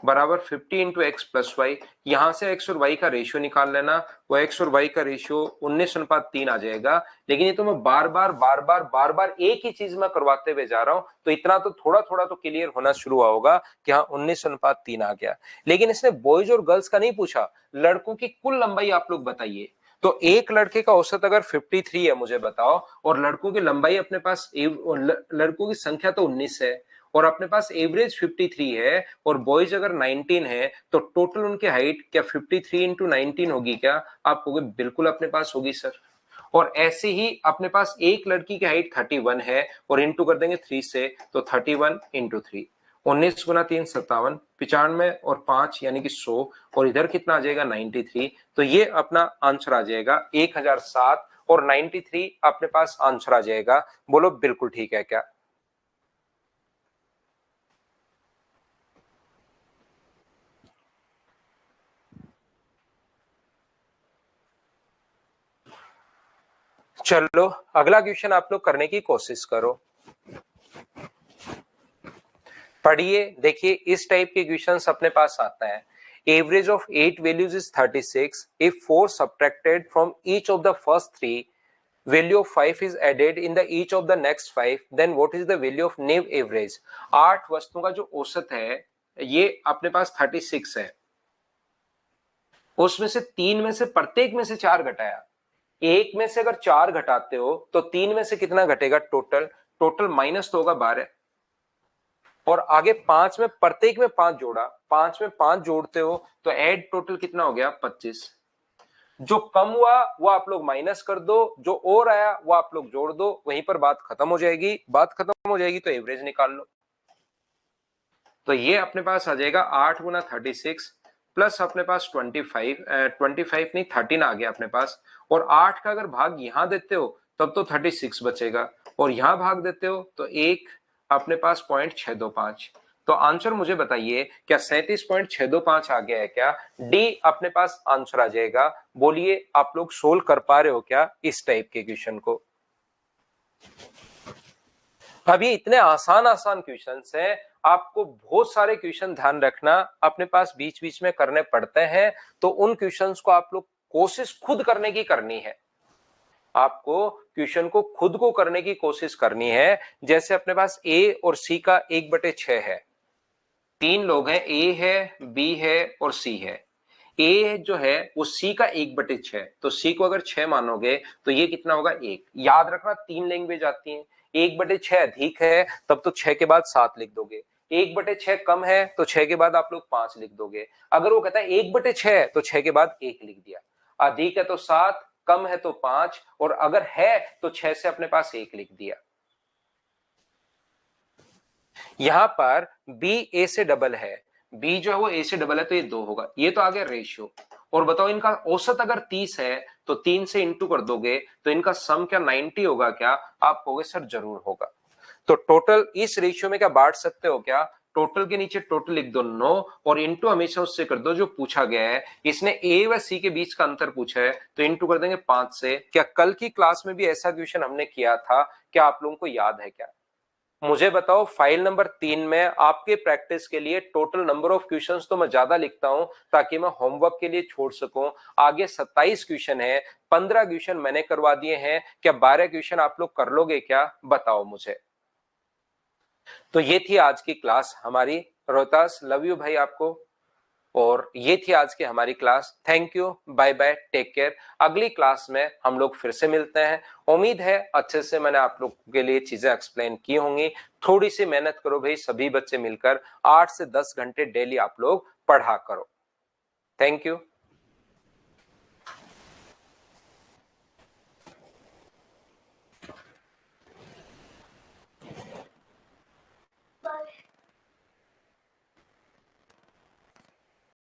बराबर 50 इंटू एक्स प्लस वाई। यहां से एक्स और वाई का रेशियो निकाल लेना, वो एक्स और वाई का रेशियो 19:3 आ जाएगा। लेकिन ये तो मैं बार बार एक ही चीज में करवाते हुए जा रहा हूं, तो इतना तो थोड़ा थोड़ा तो क्लियर होना शुरू हुआ होगा कि हाँ 19:3 आ गया। लेकिन इसने बॉयज और गर्ल्स का नहीं पूछा, लड़कों की कुल लंबाई आप लोग बताइए। तो एक लड़के का औसत अगर 53 है मुझे बताओ, और लड़कों की लंबाई अपने पास लड़कों की संख्या तो 19 है और अपने पास एवरेज 53 है और बॉयज अगर 19 है, तो टोटल उनकी हाइट क्या 53 इंटू 19 होगी क्या? आप कहोगे बिल्कुल अपने पास होगी सर। और ऐसे ही अपने पास एक लड़की की हाइट 31 है और इंटू कर देंगे 3 से, तो 31 इंटू 3, 19 गुना 3 57, 95 और 5 यानी कि 100, और इधर कितना आ जाएगा? 93। तो ये अपना आंसर आ जाएगा 1007 और 93 अपने पास आंसर आ जाएगा। बोलो बिल्कुल ठीक है क्या? चलो अगला क्वेश्चन आप लोग करने की कोशिश करो, पढ़िए। देखिए इस टाइप के क्वेश्चंस अपने पास आता है। Average of 8 values is 36 if 4 subtracted from each of the first 3, value of 5 is added in the each of the next 5, then what is the value of new average. 8 वस्तुओं का जो औसत है ये अपने पास 36 है, उसमें से 3 में से प्रत्येक में से 4 घटाया। एक में से अगर 4 घटाते हो तो 3 में से कितना घटेगा? टोटल टोटल माइनस तो होगा 12। और आगे 5 में प्रत्येक में 5 जोड़ा, 5 में 5 जोड़ते हो तो ऐड टोटल कितना हो गया? 25। जो कम हुआ वो आप लोग माइनस कर दो, जो और आया वो आप लोग जोड़ दो, वहीं पर बात खत्म हो जाएगी। बात खत्म हो जाएगी तो एवरेज निकाल लो। तो ये अपने पास आ जाएगा 8 गुना 36 प्लस अपने पास 25, 25 नहीं 13 आ गया अपने पास। और 8 का अगर भाग यहां देते हो तब तो 36 बचेगा, और यहां भाग देते हो तो एक अपने पास 0.625। तो आंसर मुझे बताइए क्या 37.625 आ गया है क्या? डी अपने पास आंसर आ जाएगा। बोलिए आप लोग सोल्व कर पा रहे हो क्या इस टाइप के क्वेश्चन को? अब ये इतने आसान आसान क्वेश्चंस हैं, आपको बहुत सारे क्वेश्चन ध्यान रखना अपने पास बीच बीच में करने पड़ते हैं, तो उन क्वेश्चंस को आप लोग कोशिश खुद करने की करनी है। आपको क्वेश्चन को खुद को करने की कोशिश करनी है। जैसे अपने पास ए और सी का 1/6 है, 3 लोग हैं, ए है, बी है और सी है। ए जो है वो सी का 1/6, तो सी को अगर 6 मानोगे तो ये कितना होगा? 1। याद रखना 3 लैंग्वेज आती है, 1/6 अधिक है तब तो 6 के बाद 7 लिख दोगे, 1/6 कम है तो 6 के बाद आप लोग 5 लिख दोगे। अगर वो कहता है 1/6 तो 6 के बाद 1 लिख दिया, अधिक है तो 7, कम है तो 5, और अगर है तो 6 से अपने पास 1 लिख दिया। यहां पर बी ए से डबल है, बी जो है वो ए से डबल है तो ये 2 होगा, ये तो आ गया रेशियो। और बताओ इनका औसत अगर 30 है तो 3 से इंटू कर दोगे तो इनका सम क्या 90 होगा क्या? आप कहोगे सर जरूर होगा। तो टोटल इस रेशियो में क्या बांट सकते हो क्या? टोटल के नीचे टोटल लिख दो 9 और इंटू हमेशा उससे कर दो जो पूछा गया है। इसने ए व सी के बीच का अंतर पूछा है तो इंटू कर देंगे 5 से। क्या कल की क्लास में भी ऐसा क्वेश्चन हमने किया था? क्या आप लोगों को याद है क्या? मुझे बताओ फाइल नंबर 3 में आपके प्रैक्टिस के लिए टोटल नंबर ऑफ क्वेश्चंस तो मैं ज्यादा लिखता हूं ताकि मैं होमवर्क के लिए छोड़ सकूं। आगे 27 क्वेश्चन है, 15 क्वेश्चन मैंने करवा दिए हैं। क्या 12 क्वेश्चन आप लोग कर लोगे क्या? बताओ मुझे। तो ये थी आज की क्लास हमारी। रोहतास लव यू भाई आपको। और ये थी आज की हमारी class. Thank you, bye bye, take care. अगली क्लास में हम लोग फिर से मिलते हैं। उम्मीद है अच्छे से मैंने आप लोगों के लिए चीजें एक्सप्लेन की होंगी। थोड़ी सी मेहनत करो भाई, सभी बच्चे मिलकर 8 से 10 घंटे डेली आप लोग पढ़ा करो। Thank you.